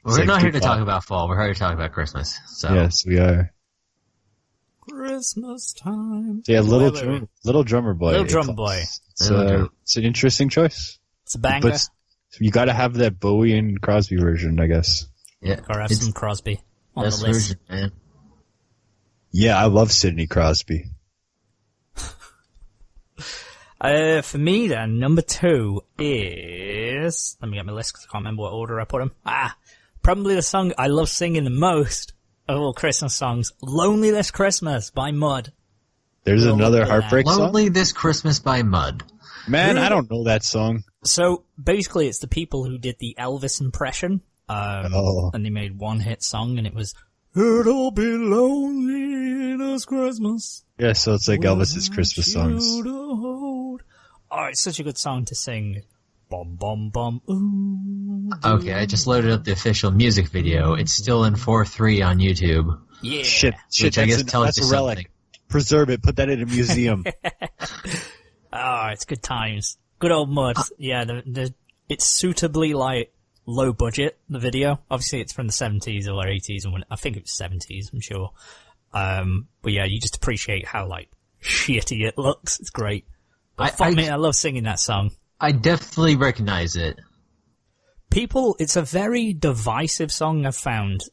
We're not here to talk about fall. We're here to talk about Christmas. So. Yes, we are. Christmas time. Yeah, Little Drummer Boy. Little Drummer Boy. It's an interesting choice. It's a banger. But you got to have that Bowie and Crosby version, I guess. Yeah, gotta have some Crosby on the list. Version, man. Yeah, I love Sidney Crosby. For me, then, number 2 is... Let me get my list because I can't remember what order I put them. Probably the song I love singing the most of all Christmas songs, Lonely This Christmas by Mud. There's another heartbreak song? Lonely This Christmas by Mud. Man, I don't know that song. So, basically, it's the people who did the Elvis impression, and they made one hit song, and it was, It'll be lonely this Christmas. Yeah, so it's like Elvis's Christmas songs. Oh, it's such a good song to sing. Bum, bum, bum, ooh. Okay, I just loaded up the official music video. It's still in 4:3 on YouTube. Yeah. Shit, which I guess tells you a relic. something. Preserve it, put that in a museum. It's good times. Good old Mud. Yeah, it's suitably like low budget, the video. Obviously it's from the 70s or 80s, and I think it was 70s, I'm sure. But yeah, you just appreciate how like shitty it looks. It's great. But I love singing that song. I definitely recognize it. It's a very divisive song, I've found.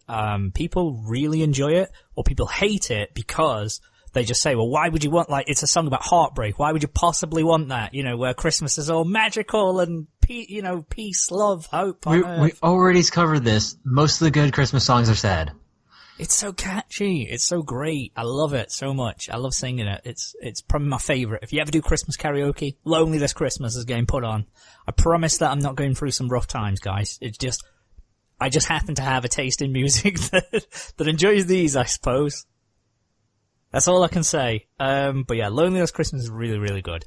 People really enjoy it, or people hate it because they just say, well, why would you want, like, it's a song about heartbreak. Why would you possibly want that? You know, where Christmas is all magical and, peace, love, hope. We already covered this. Most of the good Christmas songs are sad. It's so catchy. It's so great. I love it so much. I love singing it. It's probably my favorite. If you ever do Christmas karaoke, Lonely This Christmas is getting put on. I promise that I'm not going through some rough times, guys. I just happen to have a taste in music that enjoys these, I suppose. That's all I can say. But yeah, Lonely This Christmas is really, really good.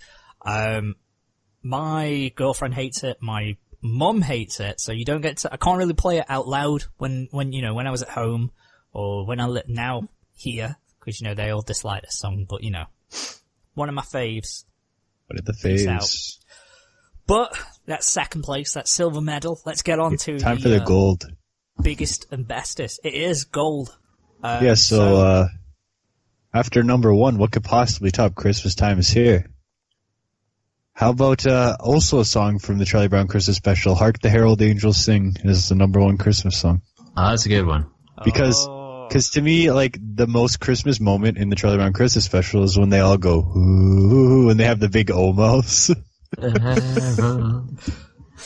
My girlfriend hates it. My mum hates it. So you don't get to, I can't really play it out loud when I was at home. Or when I now here, because, they all dislike this song, but, one of my faves. What are the faves? But that's second place, that's silver medal. Let's get on to time for the gold. Biggest and bestest. It is gold. So after number 1, what could possibly top Christmas Time Is Here? How about also a song from the Charlie Brown Christmas special, Hark the Herald Angels Sing, is the number 1 Christmas song. That's a good one. Because Because to me, like, the most Christmas moment in the Charlie Brown Christmas special is when they all go, ooh, and they have the big O mouths.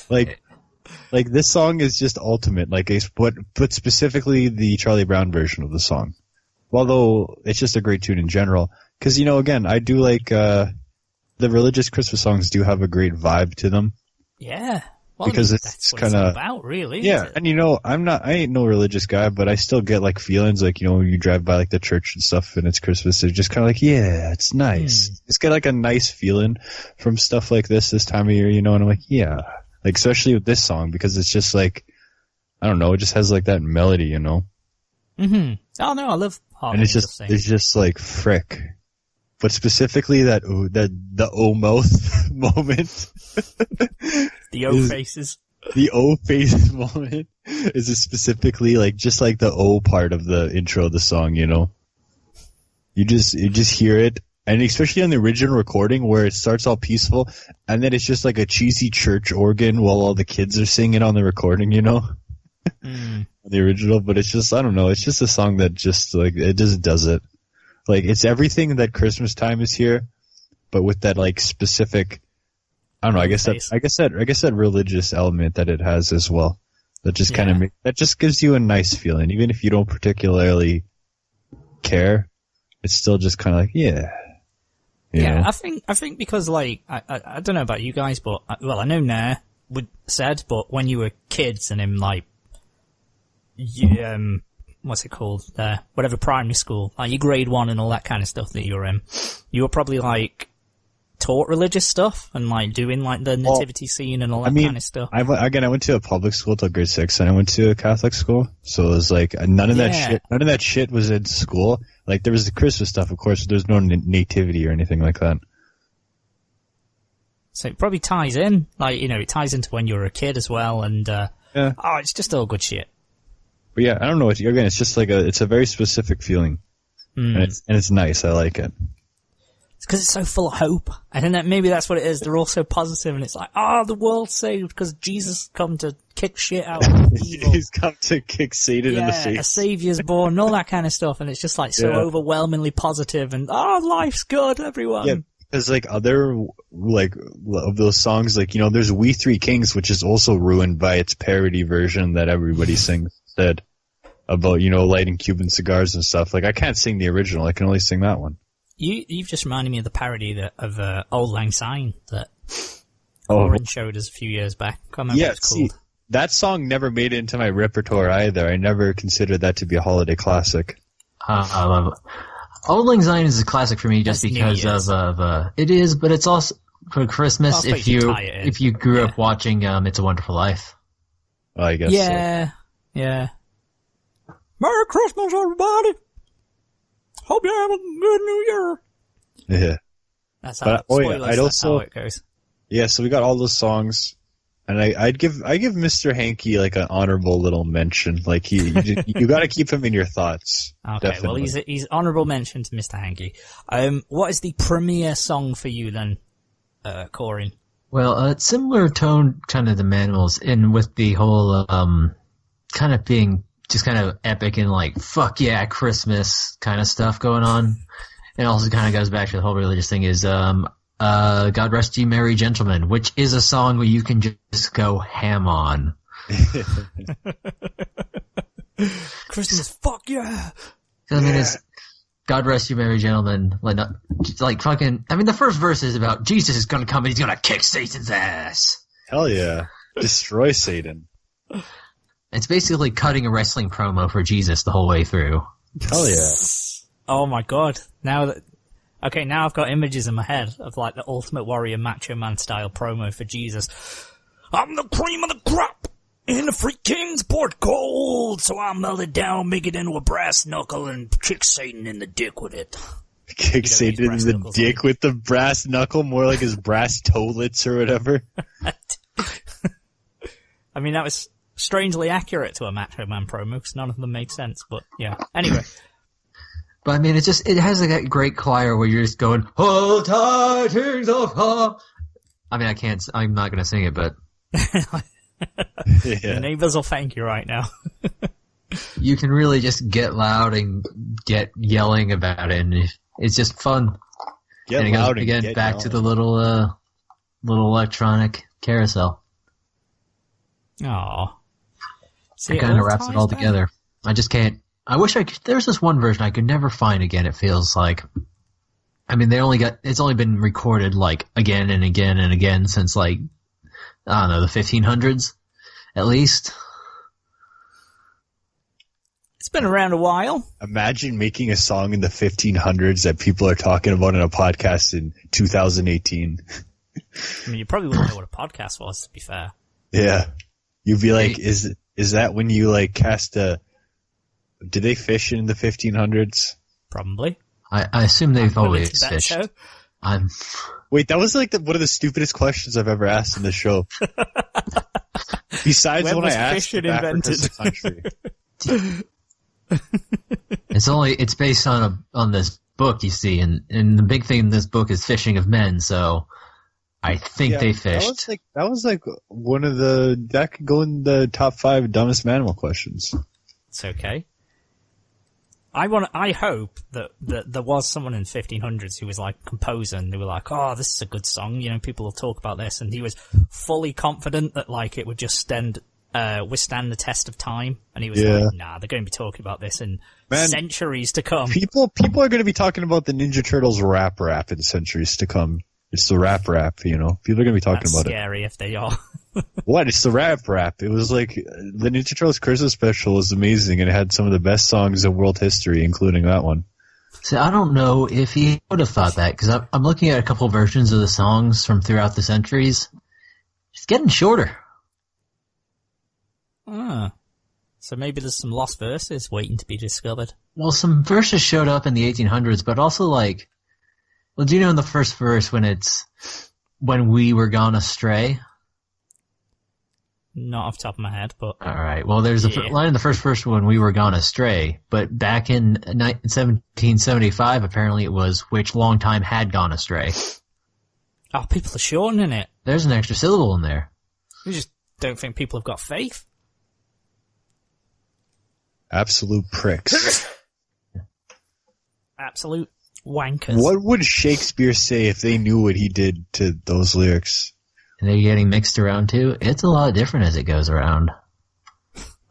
like, this song is just ultimate. Like, but specifically the Charlie Brown version of the song. Although, it's just a great tune in general. Because, again, I do like, the religious Christmas songs do have a great vibe to them. Yeah. Well, because that's it's kind of about, really. Yeah, and I ain't no religious guy, but I still get like feelings like, when you drive by like the church and stuff and it's Christmas, they're just kind of like, yeah, it's nice. It's got like a nice feeling from stuff like this time of year, and I'm like, yeah. Like, especially with this song, because it's just like, I don't know, it just has like that melody, Mm-hmm. Oh no, I love and it's just like frick. But specifically the O mouth moment. The O faces. The O faces moment is specifically like just like the O part of the intro of the song, You just hear it, and especially on the original recording where it starts all peaceful, and then it's just like a cheesy church organ while all the kids are singing on the recording, The original, but it's just, I don't know, it's just a song that just like it just does it. Like, it's everything that Christmas time is here, but with that like specific, I don't know, I guess that religious element that it has as well. That just that just gives you a nice feeling, even if you don't particularly care. It's still just kind of like, yeah. You know? I think because like I don't know about you guys, but I know Nair said, but when you were kids and in like what's it called there? Whatever primary school, like your grade 1 and all that kind of stuff that you were in, you were probably like taught religious stuff and like doing like the nativity scene and all that kind of stuff. I went to a public school till grade 6, and I went to a Catholic school, so it was like none of that shit was in school. Like, there was the Christmas stuff, of course, but there's no nativity or anything like that. So it probably ties in, like, it ties into when you were a kid as well, and it's just all good shit. But yeah, I don't know. Again, it's just like it's a very specific feeling, and it's nice. I like it. It's because it's so full of hope. I don't know. Maybe that's what it is. They're all so positive, and it's like, the world's saved because Jesus come to kick shit out of evil. He's come to kick Satan in the face. A savior's born, and all that kind of stuff, and it's just like so overwhelmingly positive, and life's good, everyone. Yeah. Because like other like of those songs, like there's "We Three Kings," which is also ruined by its parody version that everybody sings instead about lighting Cuban cigars and stuff. Like, I can't sing the original; I can only sing that one. You've just reminded me of the parody of Auld Lang Syne that Corin showed us a few years back. I can't remember what it's called. That song never made it into my repertoire either. I never considered that to be a holiday classic. I love it. Auld Lang Syne is a classic for me just because of it is, but it's also for Christmas if you grew up watching It's a Wonderful Life. Well, I guess so. Yeah. Merry Christmas, everybody! Hope you have a good New Year. Yeah. That's how, that's how it goes. Yeah, so we got all those songs, and I give Mr. Hankey like an honorable little mention. Like you got to keep him in your thoughts. Okay, definitely. Well he's honorable mention to Mr. Hankey. What is the premiere song for you then, Corin? Well, it's similar tone kind of the Manuals, and with the whole kind of being just kind of epic and like fuck yeah Christmas kind of stuff going on. It also kind of goes back to the whole religious thing is God Rest Ye Merry Gentlemen, which is a song where you can just go ham on. Christmas, fuck yeah. I mean, it's God Rest You Merry Gentlemen, like fucking, I mean, the first verse is about Jesus is gonna come and he's gonna kick Satan's ass. Hell yeah. Destroy Satan. It's basically cutting a wrestling promo for Jesus the whole way through. Hell yeah. Oh my god. Now I've got images in my head of like the Ultimate Warrior Macho Man style promo for Jesus. I'm the cream of the crop, and the free king's poured gold, so I'll melt it down, make it into a brass knuckle, and kick Satan in the dick with it. Kick Satan in the dick with the brass knuckle, more like his brass toelets or whatever. I mean, that was strangely accurate to a Macho Man promo, because none of them made sense, but yeah. Anyway. But I mean, it has like that great choir where you're just going, "Oh, tidings of ha." I mean, I'm not gonna sing it, but. The neighbors will thank you right now. You can really just get loud and get yelling about it, and it's just fun. Get and it loud goes, and again, get back yelling. to the little electronic carousel. Aw. See, It kind of wraps ties it all back. together. I just can't. I wish I could. There's this one version I could never find again. It feels like. I mean, it's only been recorded like again and again and again since like I don't know, the 1500s, at least. It's been around a while. Imagine making a song in the 1500s that people are talking about in a podcast in 2018. I mean, you probably wouldn't know what a podcast was, to be fair. Yeah. You'd be like, is that when you like cast a... Did they fish in the 1500s? Probably. I assume they've I'm willing always to bet fished. so. Wait, that was like one of the stupidest questions I've ever asked in the show. Besides When when was I asked fishing if Africa's invented? a country. It's based on this book, you see, and the big thing in this book is fishing of men, so I think they fished. That was like one of that could go in the top 5 dumbest animal questions. It's okay. I hope that there was someone in 1500s who was like a composer and they were like, oh, this is a good song, you know, people will talk about this, and he was fully confident that like it would just withstand the test of time, and he was like, nah, they're going to be talking about this in centuries to come. People are going to be talking about the Ninja Turtles rap in centuries to come. It's the rap, you know. People are going to be talking That's about scary if they are. What? It's the rap. It was like the Ninja Turtles Christmas special was amazing, and it had some of the best songs in world history, including that one. See, I don't know if he would have thought that, because I'm looking at a couple versions of the songs from throughout the centuries. It's getting shorter. So maybe there's some lost verses waiting to be discovered. Well, some verses showed up in the 1800s, but also like, well, do you know in the first verse when we were gone astray? Not off the top of my head, but... Alright, well there's a line in the first verse when we were gone astray, but back in 1775 apparently it was which long time had gone astray. Oh, people are shortening it. There's an extra syllable in there. We just don't think people have got faith. Absolute pricks. Absolute wankers. What would Shakespeare say if they knew what he did to those lyrics? And they're getting mixed around too. It's a lot different as it goes around.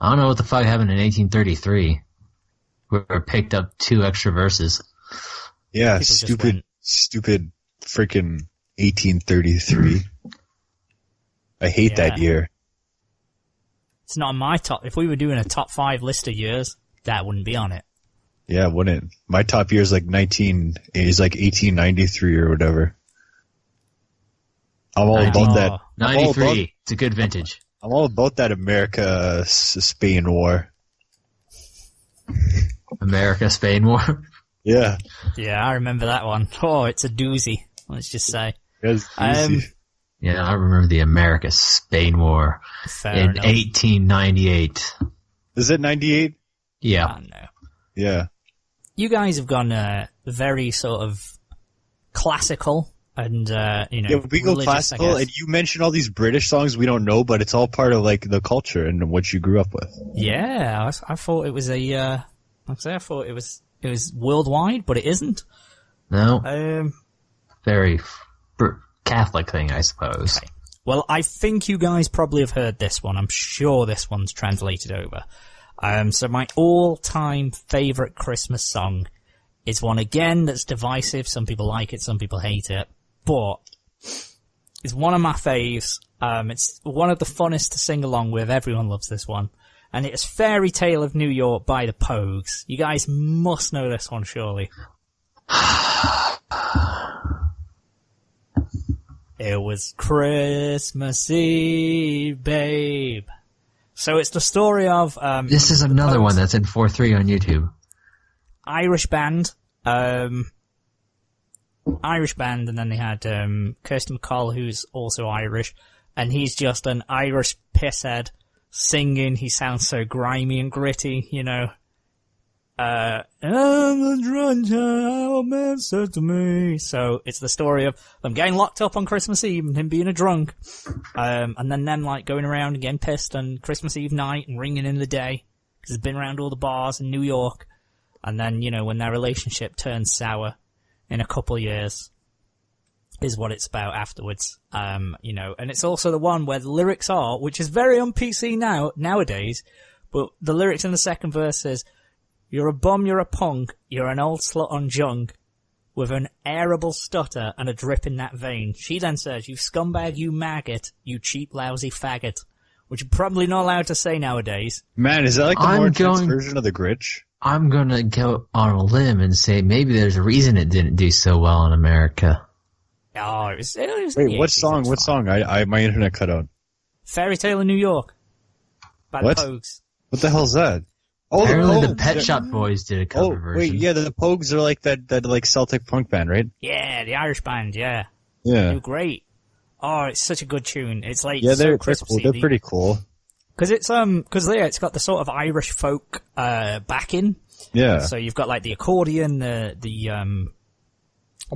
I don't know what the fuck happened in 1833. Where it picked up 2 extra verses. Yeah, People stupid freaking 1833. I hate that year. It's not on my top. If we were doing a top 5 list of years, that wouldn't be on it. Yeah, wouldn't. My top year is like 1893 or whatever. I'm all about that. 93. It's a good vintage. I'm all about that America-Spain war. America-Spain war? Yeah. Yeah, I remember that one. Oh, it's a doozy. Let's just say. It's easy. Yeah, I remember the America-Spain war in 1898. Is it 98? Yeah. I don't know. Yeah. You guys have gone very sort of classical and, Yeah, we go classical, and you mentioned all these British songs we don't know, but it's all part of like the culture and what you grew up with. Yeah, I thought it was I thought it was worldwide, but it isn't. No. Very Catholic thing, I suppose. Okay. Well, I think you guys probably have heard this one. I'm sure this one's translated over. So my all-time favorite Christmas song is one again that's divisive. Some people like it, some people hate it, but it's one of my faves. It's one of the funnest to sing along with. Everyone loves this one. And it's Fairy Tale of New York by the Pogues. You guys must know this one, surely. It was Christmas Eve, babe. So it's the story of... this is another one that's in 4.3 on YouTube. Irish band, and then they had Kirsty MacColl, who's also Irish, and he's just an Irish pisshead singing. He sounds so grimy and gritty, you know. And the drunk child man said to me. So it's the story of them getting locked up on Christmas Eve and him being a drunk, and then them like going around and getting pissed on Christmas Eve night and ringing in the day. because he's been around all the bars in New York. And then, you know, when their relationship turns sour in a couple of years is what it's about afterwards. You know, and it's also the one where the lyrics are, which is very on PC nowadays, but the lyrics in the second verse is, "You're a bum, you're a punk, you're an old slut on junk, with an airable stutter and a drip in that vein." She then says, "You scumbag, you maggot, you cheap, lousy faggot," which you're probably not allowed to say nowadays. Man, is that like the more intense version of the Grinch? I'm gonna go on a limb and say maybe there's a reason it didn't do so well in America. Oh, it was Wait, what song? What song? My internet cut out. Fairy Tale in New York by the Pogues. What the hell's that? Oh, apparently the Pet Shop Boys did a cover version. Wait, yeah, the Pogues are like that like Celtic punk band, right? Yeah, the Irish band, yeah. Yeah. They're great. Oh, it's such a good tune. It's like, yeah, they're so cool. They're pretty cool. Cause it's got the sort of Irish folk, backing. Yeah. So you've got like the accordion, the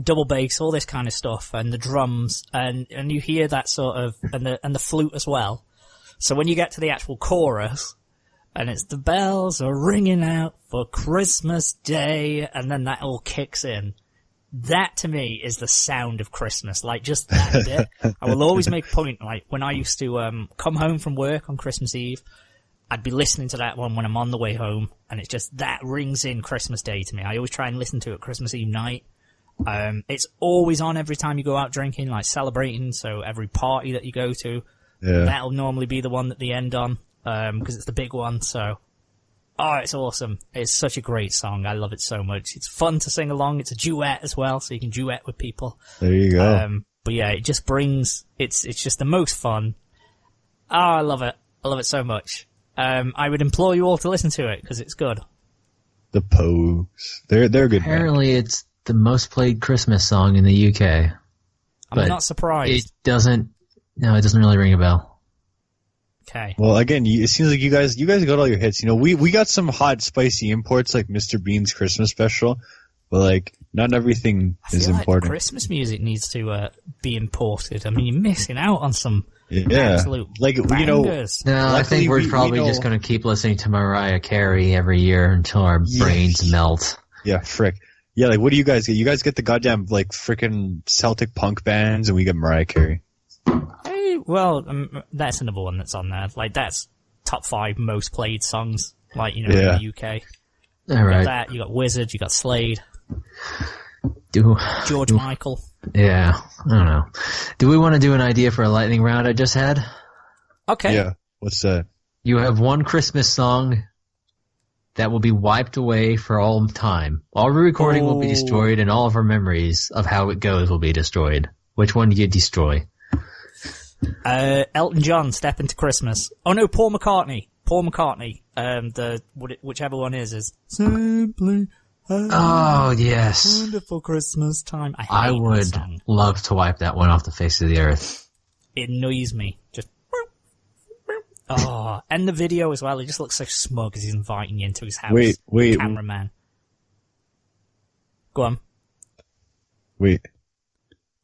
double bass, all this kind of stuff, and the drums, and you hear that sort of, and the flute as well. So when you get to the actual chorus, and it's the bells are ringing out for Christmas Day, and then that all kicks in. That to me is the sound of Christmas, like just that bit. I will always make a point, like when I used to come home from work on Christmas Eve, I'd be listening to that one when I'm on the way home, and it's just, that rings in Christmas Day to me. I always try and listen to it Christmas Eve night. It's always on every time you go out drinking, like celebrating, so every party that you go to, that'll normally be the one that they end on, because it's the big one, so. Oh, it's awesome. It's such a great song. I love it so much. It's fun to sing along. It's a duet as well, so you can duet with people. There you go. But yeah, it just brings, it's just the most fun. Oh, I love it. I love it so much. I would implore you all to listen to it, because it's good. The Pogues. They're good. Apparently it's the most played Christmas song in the UK. I'm not surprised. It doesn't really ring a bell. Okay. Well, again, it seems like you guys got all your hits. You know, we got some hot, spicy imports like Mr. Bean's Christmas special, but like not everything is important. Like Christmas music needs to be imported. I mean, you're missing out on some absolute bangers. No, I think we're probably just going to keep listening to Mariah Carey every year until our brains melt. Yeah, frick. Yeah, like what do you guys get? You guys get the goddamn like frickin' Celtic punk bands, and we get Mariah Carey. Well, that's another one that's on there. Like, that's top 5 most played songs, like, you know, in the UK. You got that, you got Wizard, you got Slade. George Michael. Yeah, I don't know. Do we want to do an idea for a lightning round I just had? Okay. Yeah, what's that? You have one Christmas song that will be wiped away for all time. All recording will be destroyed, and all of our memories of how it goes will be destroyed. Which one do you destroy? Elton John, Step Into Christmas. Oh no, Paul McCartney. Whichever one is Simply yes. Wonderful Christmas Time. I would love to wipe that one off the face of the earth. It annoys me. Just and the video as well. He just looks so smug as he's inviting you into his house. Wait. Cameraman. Go on. Wait.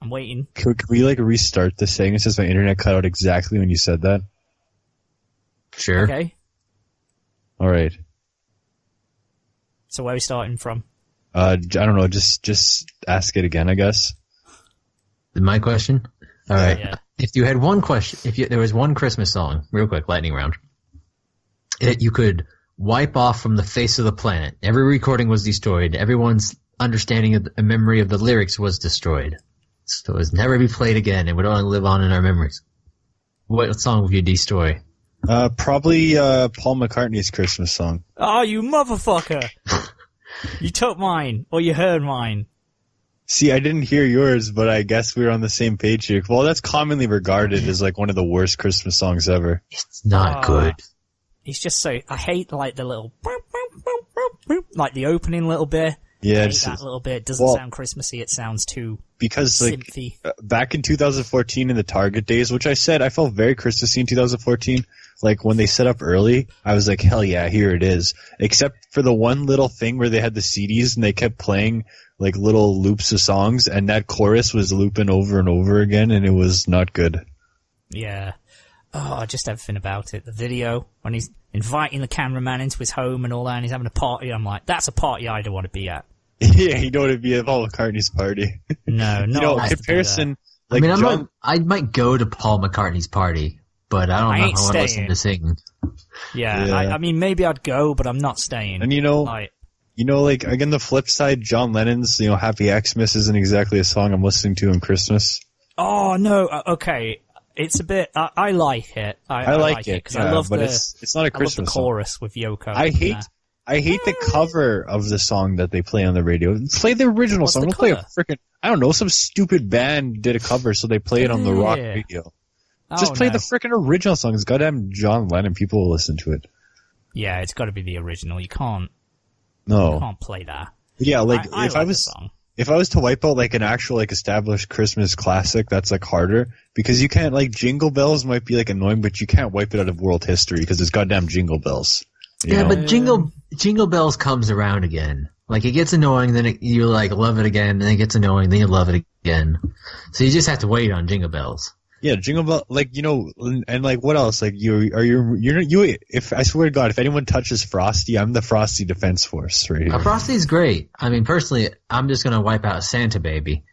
I'm waiting. Can we like restart this thing? It says my internet cut out exactly when you said that. Sure. Okay. All right. So where are we starting from? I don't know. Just ask it again, I guess. My question? All right. Yeah. If you had one question, there was one Christmas song, real quick, lightning round, that you could wipe off from the face of the planet. Every recording was destroyed. Everyone's understanding of the memory of the lyrics was destroyed. So it would never be played again. It would only live on in our memories. What song would you destroy? Probably Paul McCartney's Christmas song. Oh, you motherfucker! You took mine, or you heard mine. See, I didn't hear yours, but I guess we were on the same page here. Well, that's commonly regarded as like one of the worst Christmas songs ever. It's not good. It's just so, I hate like the little, like the opening little bit. Yeah, I hate that little bit. It doesn't sound Christmassy. It sounds too synthy. Back in 2014 in the Target days, which I said I felt very Christmassy in 2014. Like when they set up early, I was like, hell yeah, here it is. Except for the one little thing where they had the CDs and they kept playing like little loops of songs, and that chorus was looping over and over again, and it was not good. Yeah. Oh, just everything about it. The video, when he's inviting the cameraman into his home and all that, and he's having a party, I'm like, that's a party I don't want to be at. Yeah, you don't want to be at Paul McCartney's party. No, no. Comparison. Like I might go to Paul McCartney's party, but I don't know how I listen to sing. Yeah. I mean, maybe I'd go, but I'm not staying. And again, the flip side, John Lennon's, Happy Xmas isn't exactly a song I'm listening to on Christmas. Oh, no, okay. It's a bit, I like it. I like it, because I love it's not a Christmas the chorus with Yoko. I hate the cover of the song that they play on the radio. Play the original song. Don't play a freaking, I don't know, some stupid band did a cover, so they play it on the rock radio. Just play the freaking original song. It's goddamn John Lennon. People will listen to it. Yeah, it's got to be the original. You can't play that. Yeah, if I was to wipe out like an actual like established Christmas classic, that's like harder because you can't like Jingle Bells might be like annoying, but you can't wipe it out of world history because it's goddamn Jingle Bells. Yeah, but Jingle Bells comes around again. Like it gets annoying, then you like love it again, then it gets annoying, then you love it again. So you just have to wait on Jingle Bells. Yeah, Jingle Bell, and like what else? Like if I swear to God, if anyone touches Frosty, I'm the Frosty Defense Force right here. Frosty's great. I mean, personally, I'm just gonna wipe out Santa Baby.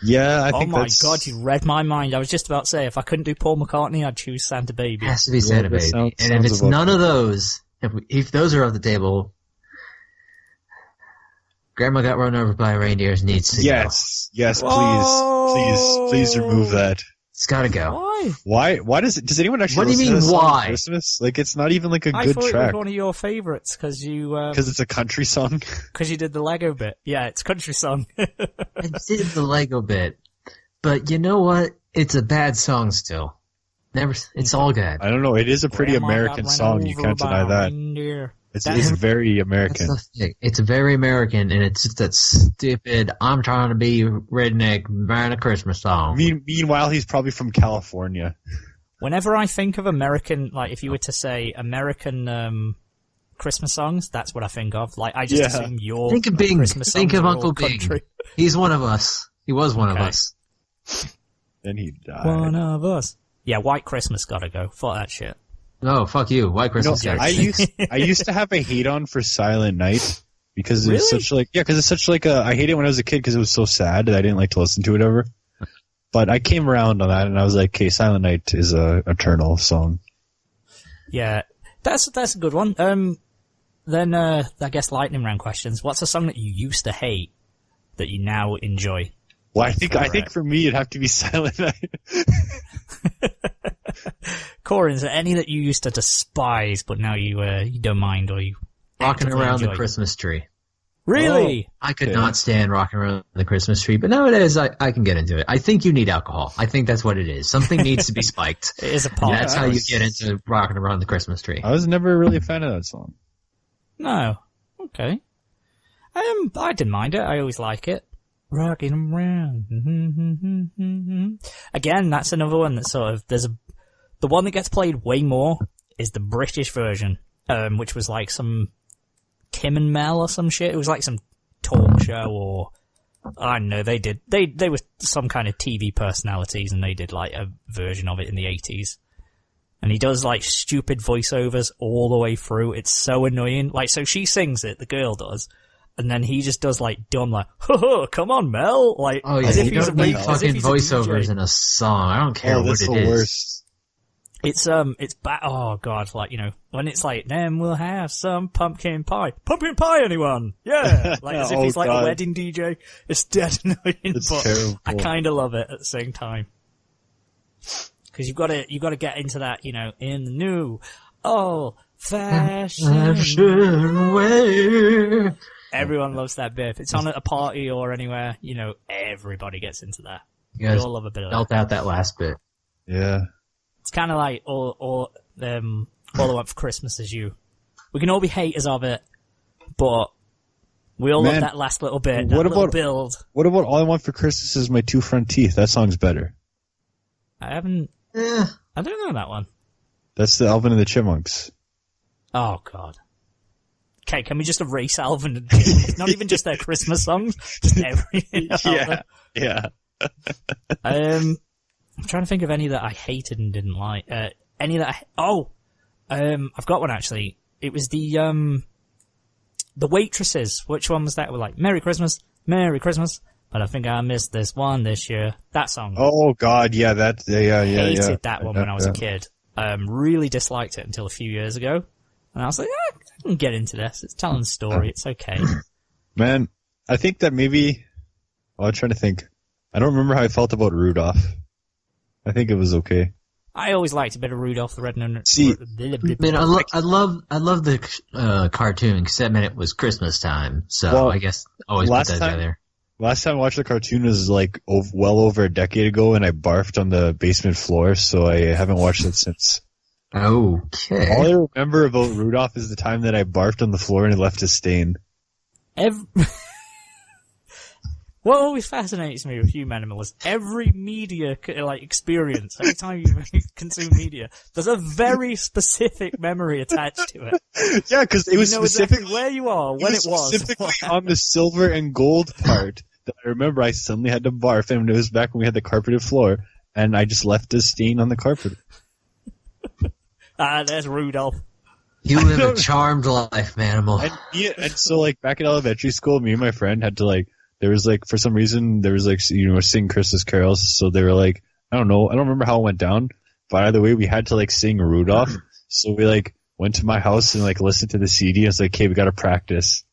Yeah, I think. Oh my God, you read my mind. I was just about to say, if I couldn't do Paul McCartney, I'd choose Santa Baby. It has to be Santa Baby. And if it's none of those, if those are off the table, Grandma Got Run Over by Reindeers needs to go. Yes, please remove that. It's gotta go. Why? Why does anyone actually? What do you mean? Why? Christmas? Like it's not even like a I good thought track. It was one of your favorites because it's a country song. Because you did the Lego bit. Yeah, it's a country song. I did the Lego bit, but you know what? It's a bad song still. It's all good. I don't know. It is a pretty American song. You can't deny that. It's very American. It's very American, and it's just that stupid, I'm trying to be redneck, band a Christmas song. Meanwhile, he's probably from California. Whenever I think of American, like if you were to say American Christmas songs, that's what I think of. Like I just assume your Christmas songs think of are Uncle all Bing. country. He's one of us. He was one of us. Then he died. One of us. Yeah, White Christmas gotta go. Fuck that shit. No, fuck you. White Christmas. I used to have a hate on for Silent Night because it was such like I hated it when I was a kid because it was so sad that I didn't like to listen to it ever. But I came around on that and I was like, okay, Silent Night is a eternal song. Yeah, that's a good one. Then I guess lightning round questions. What's a song that you used to hate that you now enjoy? Well, I think for me it'd have to be Silent Night. Corin, is there any that you used to despise, but now you don't mind, or you Rocking Around enjoy? the Christmas Tree? Really? Oh, I could not stand Rocking Around the Christmas Tree, but nowadays I can get into it. I think you need alcohol. I think that's what it is. Something needs to be spiked. It is a part. That's how you get into Rocking Around the Christmas Tree. I was never really a fan of that song. No. Okay. I didn't mind it. I always like it. Rocking around. Again, that's another one that sort of, the one that gets played way more is the British version, which was like some Tim and Mel or some shit. It was like some talk show or, I don't know, they were some kind of TV personalities and they did like a version of it in the 80s. And he does like stupid voiceovers all the way through. It's so annoying. Like, so she sings it, the girl does. And then he just does like dumb, like, ho, come on, Mel. Like, oh yeah, as if you he's don't need fucking voiceovers in a song. I don't care what it is. Worst. It's bad. Oh god, like, you know, when it's like, then we'll have some pumpkin pie. Pumpkin pie, anyone? Yeah. Like, as if he's like a wedding DJ. It's dead annoying, but terrible. I kinda love it at the same time. Cause you've gotta get into that, you know, in the new, fashion way. Everyone loves that bit. If it's on at a party or anywhere, you know, everybody gets into that. You guys all love a bit of belt out that last bit. Yeah. It's kind of like all I Want for Christmas Is You. We can all be haters of it, but we all love that last little bit, that little build. What about All I Want for Christmas Is My Two Front Teeth? That song's better. I don't know that one. That's the Alvin and the Chipmunks. Oh god. Okay, can we just erase Alvin and Chipmunks? Not even just their Christmas songs, just everything. Yeah. I'm trying to think of any that I hated and didn't like. any that. I've got one actually. It was the waitresses. Which one was that? We're like, Merry Christmas, but I think I missed this one this year. That song. Oh God, yeah, Hated that one when I was a kid. Really disliked it until a few years ago, and I was like, I can get into this. It's telling a story. It's okay. Man, I think that maybe. Well, I'm trying to think. I don't remember how I felt about Rudolph. I think it was okay. I always liked a bit of Rudolph the Red-Nosed. See, Man, I love the cartoon because that meant it was Christmas time. So Well, I guess always put that together. Last time I watched the cartoon was like well over a decade ago, and I barfed on the basement floor, so I haven't watched it since. Okay. All I remember about Rudolph is the time that I barfed on the floor and it left a stain. What always fascinates me with human animals, every media experience, every time you consume media, there's a very specific memory attached to it. Yeah, because it was specifically exactly where you are, when it was. Specifically on the silver and gold part that I remember I suddenly had to barf, and it was back when we had the carpeted floor, and I just left a stain on the carpet. There's Rudolph. You live a charmed life, Manimal. And so, like, back in elementary school, me and my friend had to, like, there was, like, for some reason, there was, like, sing Christmas carols, so they were, like, I don't remember how it went down, but either way, we had to, like, sing Rudolph, so we, like, went to my house and, like, listened to the CD, and it's like, okay, we gotta practice.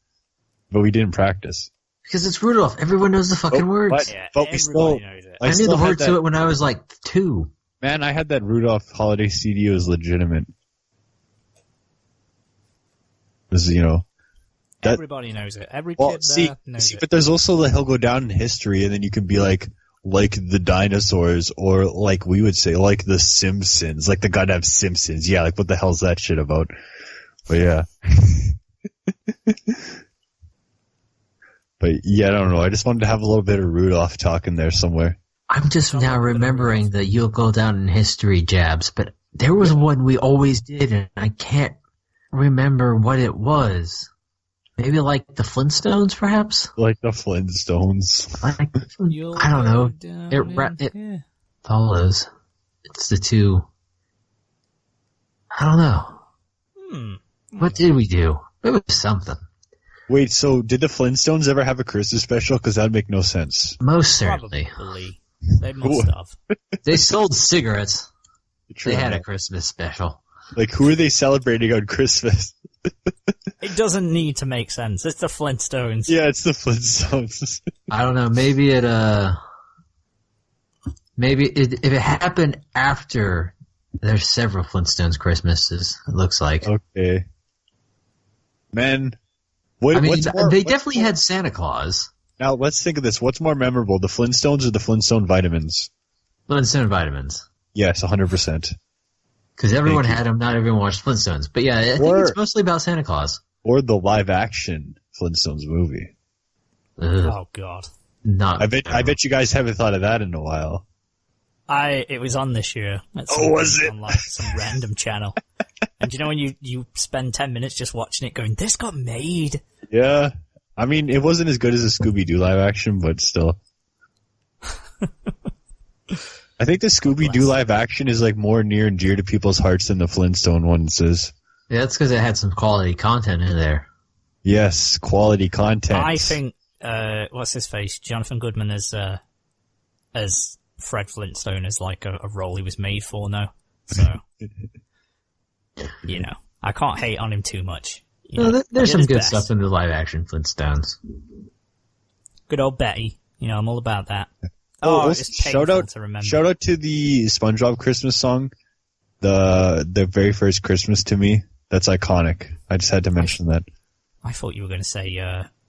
But we didn't practice. Because it's Rudolph. Everyone knows the fucking words. But we still, knows it. I knew the words to it when I was, like, 2. Man, I had that Rudolph holiday CD. It was legitimate. This is, Everybody knows it. Every kid knows it. But there's also the he'll go down in history, and then you can be like the dinosaurs, or like we would say, like the Simpsons, like the goddamn Simpsons. Yeah, like what the hell's that shit about? But yeah. But yeah, I don't know. I just wanted to have a little bit of Rudolph talk in there somewhere. I'm just now remembering the you'll go down in history jabs, but there was one we always did, and I can't remember what it was. Maybe like the Flintstones, perhaps? Like the Flintstones. I don't know. It follows. It's the two. I don't know. What did we do? It was something. Wait, so did the Flintstones ever have a Christmas special? Because that'd make no sense. Most certainly. Probably. They must have. They sold cigarettes. They had a Christmas special. Like, who are they celebrating on Christmas? It doesn't need to make sense. It's the Flintstones. Yeah, it's the Flintstones. I don't know. Maybe if it happened after there's several Flintstones Christmases, it looks like. Okay. Man. They definitely had Santa Claus. Now, let's think of this. What's more memorable, the Flintstones or the Flintstone vitamins? Flintstone vitamins. Yes, 100%. Because everyone had them, not everyone watched Flintstones. But yeah, I think it's mostly about Santa Claus. Or the live-action Flintstones movie. Ugh. Oh, God. I bet you guys haven't thought of that in a while. It was on this year. Was it? On like some random channel. And you know when you spend 10 minutes just watching it going, this got made? Yeah. I mean, it wasn't as good as the Scooby-Doo live action, but still. I think the Scooby-Doo live action is like more near and dear to people's hearts than the Flintstone ones is. Yeah, that's because it had some quality content in there. Yes, quality content. I think, what's his face? Jonathan Goodman as Fred Flintstone is like a role he was made for now. So, I can't hate on him too much. There's some good stuff in the live action Flintstones. Good old Betty. I'm all about that. It's painful to remember. Shout out to the SpongeBob Christmas song. The very first Christmas to me. That's iconic. I just had to mention that. I thought you were going to say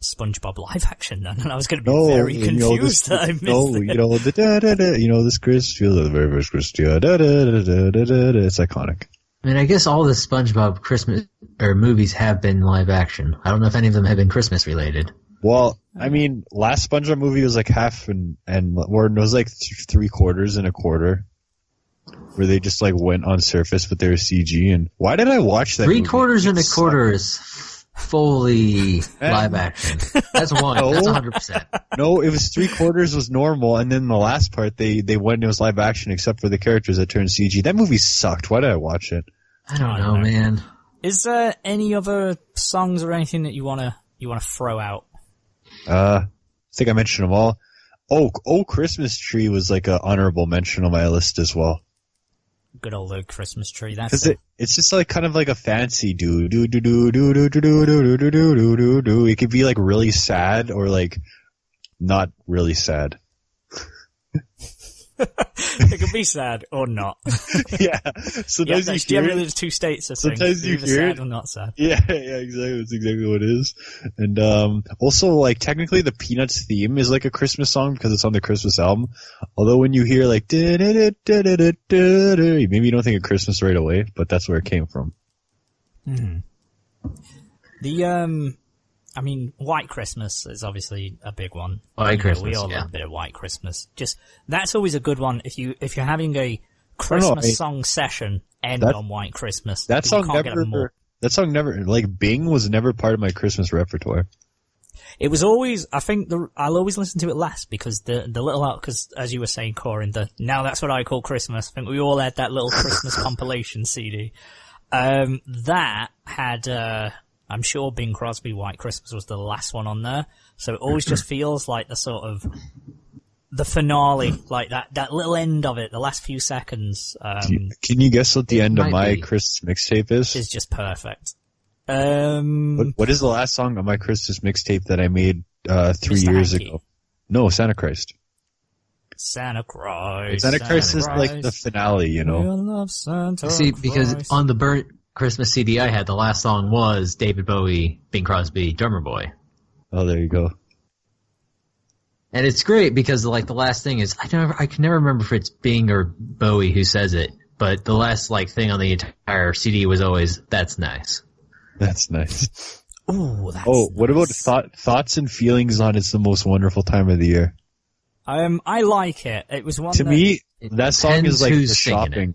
SpongeBob live action then, and I was going to be very confused that I missed it. This Christmas feels like the very first Christmas. It's iconic. I mean, I guess all the SpongeBob Christmas movies have been live action. I don't know if any of them have been Christmas related. Well, I mean, last SpongeBob movie was like half and or it was like 3/4 and a quarter, where they just like went on surface, but they were CG. And why did I watch that? 3/4 and a quarter is fully live action. That's one. No. That's 100%. No, it was 3/4 was normal, and then the last part they went and it was live action except for the characters that turned CG. That movie sucked. Why did I watch it? I don't know, man. Is there any other songs or anything that you wanna throw out? I think I mentioned them all. Oh, Christmas Tree was like an honorable mention on my list as well. Good old Christmas Tree. Because it's just like kind of like a fancy do. It could be like really sad or like not really sad. It could be sad or not. Yeah. Sometimes yeah, generally there's two states of things. Sometimes you hear sad or not sad. Yeah, exactly. That's exactly what it is. And also, like, technically the Peanuts theme is like a Christmas song because it's on the Christmas album. Although when you hear like maybe you don't think of Christmas right away, but that's where it came from. I mean, White Christmas is obviously a big one. White Christmas, we all love a bit of White Christmas. That's always a good one if you're having a Christmas song session on White Christmas. That song never, like, Bing was never part of my Christmas repertoire. It was always, I think I'll always listen to it last because the little, because as you were saying, Corin, now that's what I call Christmas. I think we all had that little Christmas compilation CD. That had, I'm sure Bing Crosby White Christmas was the last one on there. So it always just feels like the sort of, the finale, like that little end of it, the last few seconds. Can you guess what the end of my Christmas mixtape is? Is just perfect. What is the last song on my Christmas mixtape that I made 3 years ago? No, Santa Christ. Santa Christ. Santa Christ is like the finale, you know. Love Santa See, because on the burnt Christmas CD I had, the last song was David Bowie, Bing Crosby, Drummer Boy. Oh, there you go. And it's great because like the last thing is, I can never remember if it's Bing or Bowie who says it, but the last like thing on the entire CD was always, "That's nice." That's nice. Ooh, that's what about thoughts and feelings on "It's the Most Wonderful Time of the Year"? I like it. It was one to me. That song is like the shopping.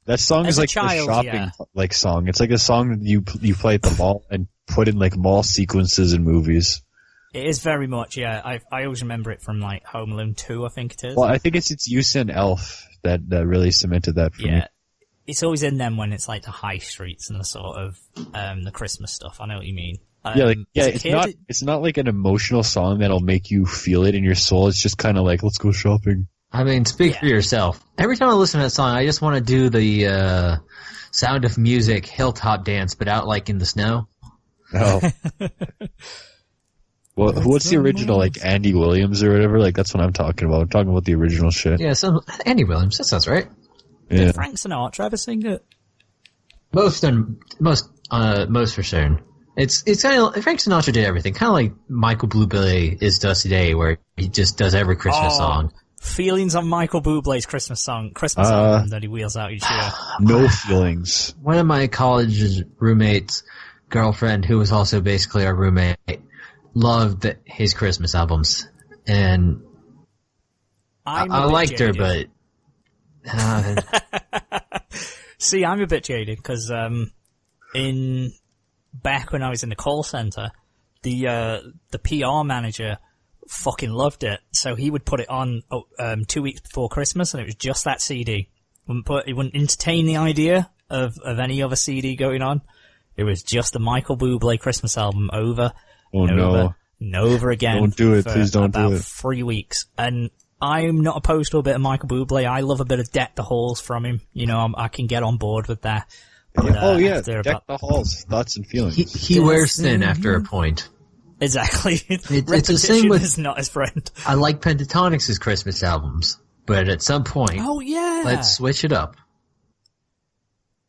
That song is like the shopping like song. It's like a song that you play at the mall and put in like mall sequences in movies. It is very much, yeah. I always remember it from like Home Alone 2, I think it is. Well, I think it's use and Elf that really cemented that for me. Yeah. It's always in them when it's like the high streets and the sort of the Christmas stuff. I know what you mean. It's not like an emotional song that'll make you feel it in your soul. It's just kind of like, let's go shopping. I mean, speak for yourself. Every time I listen to that song, I just want to do the Sound of Music hilltop dance, but out like in the snow. Oh. Well, what's the original, like Andy Williams or whatever? Like, that's what I'm talking about. I'm talking about the original shit. Yeah, Andy Williams. That sounds right. Yeah. Did Frank Sinatra ever sing it? Most for certain. It's kind of Frank Sinatra did everything, kind of like Michael Bublé is does today, where he just does every Christmas song. Feelings on Michael Bublé's Christmas album that he wheels out each year. No feelings. One of my college roommates' girlfriend, who was also basically our roommate, loved his Christmas albums, and I liked her, but see, I'm a bit jaded because back when I was in the call center, the PR manager fucking loved it, so he would put it on 2 weeks before Christmas, and it was just that CD. He wouldn't entertain the idea of any other CD going on. It was just the Michael Bublé Christmas album over. Oh no. And over again. Don't do it. Please don't do it. About 3 weeks. And I'm not opposed to a bit of Michael Bublé. I love a bit of Deck the Halls from him. You know, I can get on board with that. But, Deck the Halls. Thoughts and feelings. He wears thin after a point. Exactly. It's the same with, is not his friend. I like Pentatonix' Christmas albums, but at some point, let's switch it up.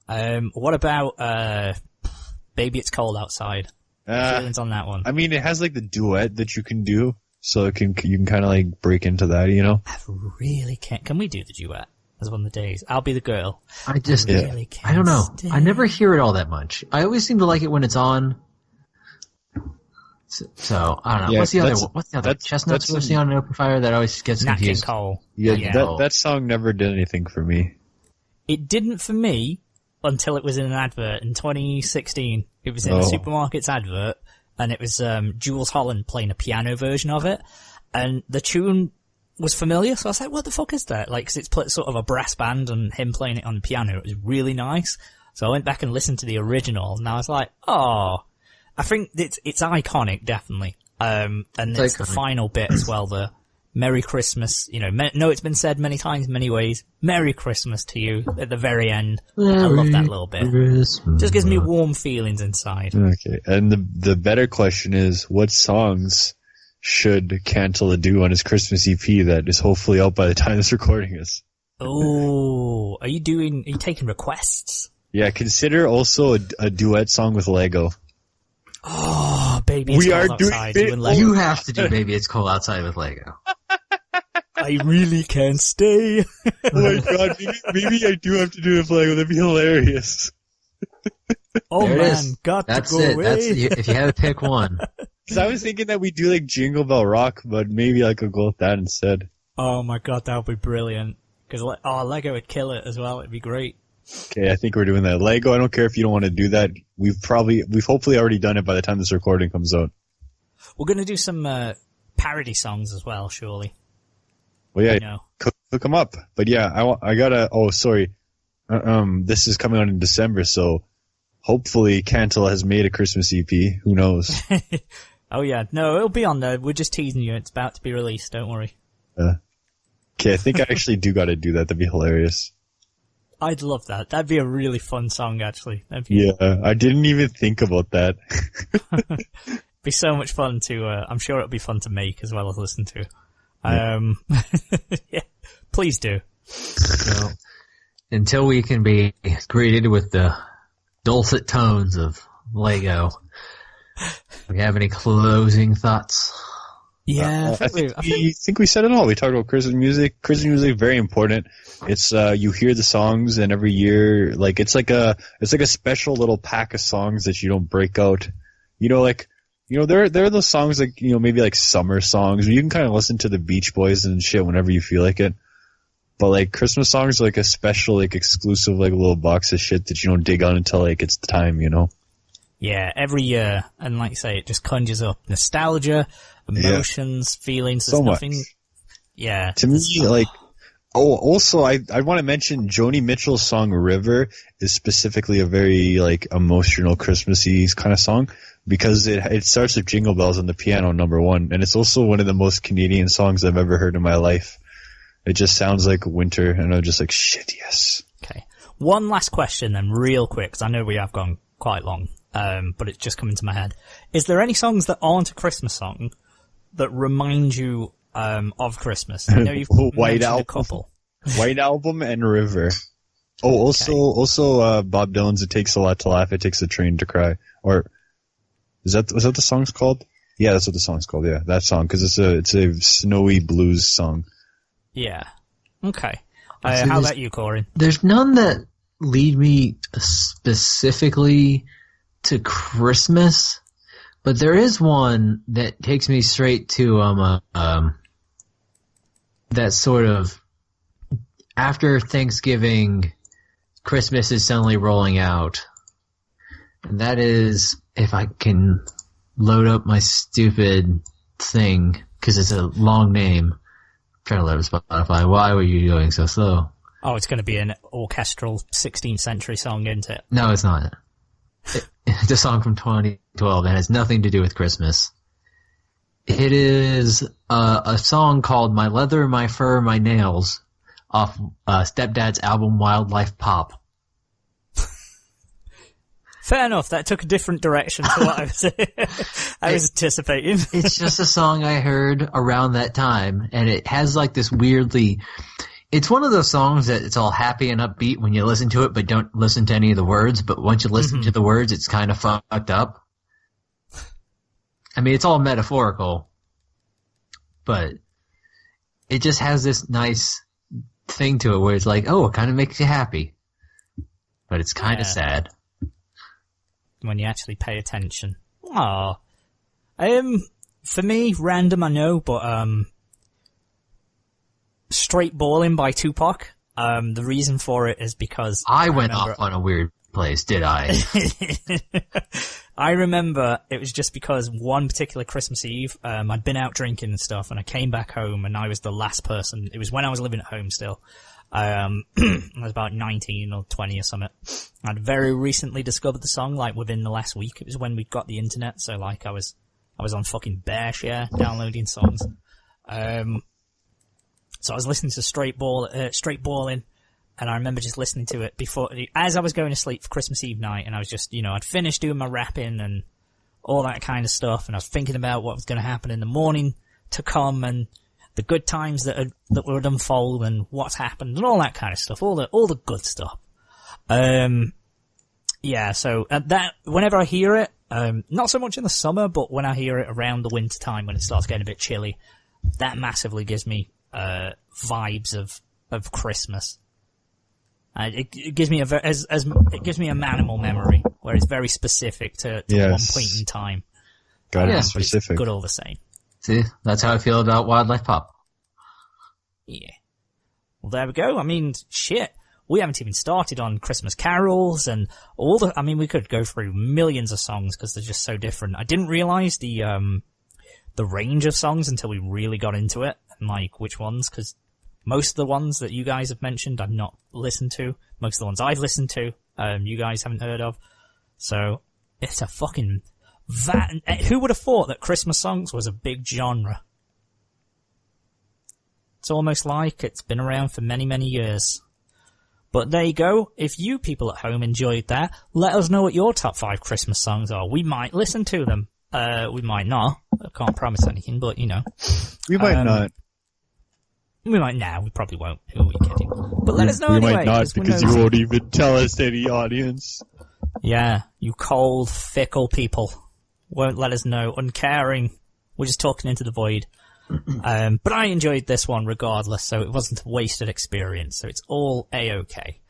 What about, Baby It's Cold Outside? Feelings on that one? I mean, it has like the duet that you can do, so you can kind of like break into that, you know? I really can't. Can we do the duet as one of the days? I'll be the girl. I don't know. I never hear it all that much. I always seem to like it when it's on. So I don't know. Yeah, what's the other? Chestnuts roasting on an open fire that always gets Nat confused. King Cole. Yeah, that song never did anything for me. It didn't for me until it was in an advert in 2016. It was in a supermarket's advert, and it was Jules Holland playing a piano version of it, and the tune was familiar, so I was like, what the fuck is that? Like, 'cause it's sort of a brass band and him playing it on the piano. It was really nice. So I went back and listened to the original, and I was like, oh, I think it's iconic, definitely. And it's the final bit as well, the Merry Christmas, no, it's been said many times, many ways. Merry Christmas to you at the very end. I love that little bit. Just gives me warm feelings inside. Okay. And the better question is, what songs should Cantala do on his Christmas EP that is hopefully out by the time this recording is? Oh, are you taking requests? Yeah, consider also a duet song with Lego. Oh, Baby It's Cold Outside. You have to do Baby It's Cold Outside with Lego. I really can't stay. Oh my god, maybe I do have to do it with Lego. That'd be hilarious. Oh man, got to go away. If you had to pick one. Because I was thinking that we do like Jingle Bell Rock, but maybe I could go with that instead. Oh my god, that would be brilliant. Because Lego would kill it as well. It'd be great. Okay, I think we're doing that. Lego, I don't care if you don't want to do that. We've hopefully already done it by the time this recording comes out. We're going to do some parody songs as well, surely. Well, yeah, cook them up. But yeah, I gotta. Oh, sorry. This is coming out in December, so hopefully Cantala has made a Christmas EP. Who knows? Oh yeah, no, it'll be on there. We're just teasing you. It's about to be released. Don't worry. Okay, I think I actually do got to do that. That'd be hilarious. I'd love that. That'd be a really fun song, actually. Yeah, I didn't even think about that. Be so much fun to. I'm sure it'll be fun to make as well as listen to. Yeah, please do. So, until we can be greeted with the dulcet tones of Lego, do we have any closing thoughts? Yeah, I think we said it all. We talked about Christmas music. Christmas music, very important. It's you hear the songs, and every year, like it's like a special little pack of songs that you don't break out. There are those songs like maybe like summer songs where you can kind of listen to the Beach Boys and shit whenever you feel like it. But like Christmas songs are like a special, like exclusive, like little box of shit that you don't dig on until like it's the time, Yeah, every year, and like you say, it just conjures up nostalgia, emotions, feelings. There's nothing. Much. Yeah. To me, like, also, I want to mention Joni Mitchell's song "River" is specifically a very like emotional Christmassy kind of song because it starts with jingle bells on the piano, number one, and it's also one of the most Canadian songs I've ever heard in my life. It just sounds like winter, and I'm just like, shit, yes. Okay. One last question then, real quick, because I know we have gone quite long. But it's just come into my head. Is there any songs that aren't a Christmas song that remind you of Christmas? I know you've White Album, a couple. White Album and River. Oh, also Bob Dylan's "It Takes a Lot to Laugh, It Takes a Train to Cry." Or was that the song's called? Yeah, that's what the song's called. Yeah, that song because it's a snowy blues song. Yeah. Okay. How about you, Corin? There's none that lead me specifically to Christmas, but there is one that takes me straight to that sort of after Thanksgiving, Christmas is suddenly rolling out, and that is, if I can load up my stupid thing because it's a long name. I'm trying to load up Spotify. Why were you doing so slow? Oh, it's going to be an orchestral 16th century song, isn't it? No, it's not. It's a song from 2012 and has nothing to do with Christmas. It is a song called "My Leather, My Fur, My Nails" off Stepdad's album Wildlife Pop. Fair enough. That took a different direction to what I was anticipating. It's just a song I heard around that time, and it has like this weirdly... It's one of those songs that it's all happy and upbeat when you listen to it, but don't listen to any of the words. But once you listen to the words, it's kind of fucked up. I mean, it's all metaphorical, but it just has this nice thing to it where it's like, oh, it kind of makes you happy, but it's kind of sad when you actually pay attention. Aww. For me, random, I know, but Straight Ballin' by Tupac. The reason for it is because I went off on a weird place, did I? I remember it was just because one particular Christmas Eve, I'd been out drinking and stuff, and I came back home, and I was the last person. It was when I was living at home still. I was about 19 or 20 or something. I'd very recently discovered the song, like within the last week. It was when we got the internet, so like I was on fucking BearShare downloading songs. So I was listening to Straight Ballin', and I remember just listening to it as I was going to sleep for Christmas Eve night, and I was just, I'd finished doing my rapping and all that kind of stuff, and I was thinking about what was going to happen in the morning to come, and the good times that would unfold, and what's happened, and all that kind of stuff, all the good stuff. Yeah, so that, whenever I hear it, not so much in the summer, but when I hear it around the winter time when it starts getting a bit chilly, that massively gives me vibes of Christmas. It gives me it gives me a manimal memory where it's very specific to one point in time. Got it specific. It's good all the same. See, that's how I feel about Wildlife Pop. Yeah. Well, there we go. I mean, shit. We haven't even started on Christmas carols and we could go through millions of songs because they're just so different. I didn't realize the range of songs until we really got into it, and like which ones, because most of the ones that you guys have mentioned I've not listened to. Most of the ones I've listened to, you guys haven't heard of. So it's a fucking who would have thought that Christmas songs was a big genre? It's almost like it's been around for many, many years. But there you go. If you people at home enjoyed that, let us know what your top 5 Christmas songs are. We might listen to them. We might not. I can't promise anything, but we might not. We might now. We probably won't. Who are we kidding? But let us know anyway. We might not because you won't even tell us to the audience. Yeah, you cold, fickle people won't let us know. Uncaring. We're just talking into the void. But I enjoyed this one regardless, so it wasn't a wasted experience. So it's all A-okay.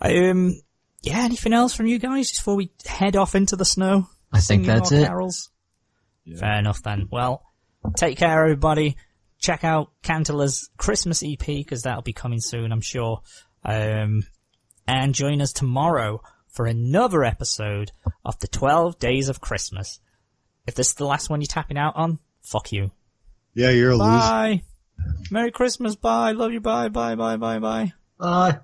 Yeah, anything else from you guys before we head off into the snow? I think that's it. Carols? Yeah. Fair enough then. Well, take care everybody. Check out Cantala's Christmas EP because that'll be coming soon, I'm sure. And join us tomorrow for another episode of the 12 Days of Christmas. If this is the last one you're tapping out on, fuck you. Yeah, you're a loser. Bye. Merry Christmas. Bye. Love you. Bye. Bye. Bye. Bye. Bye. Bye.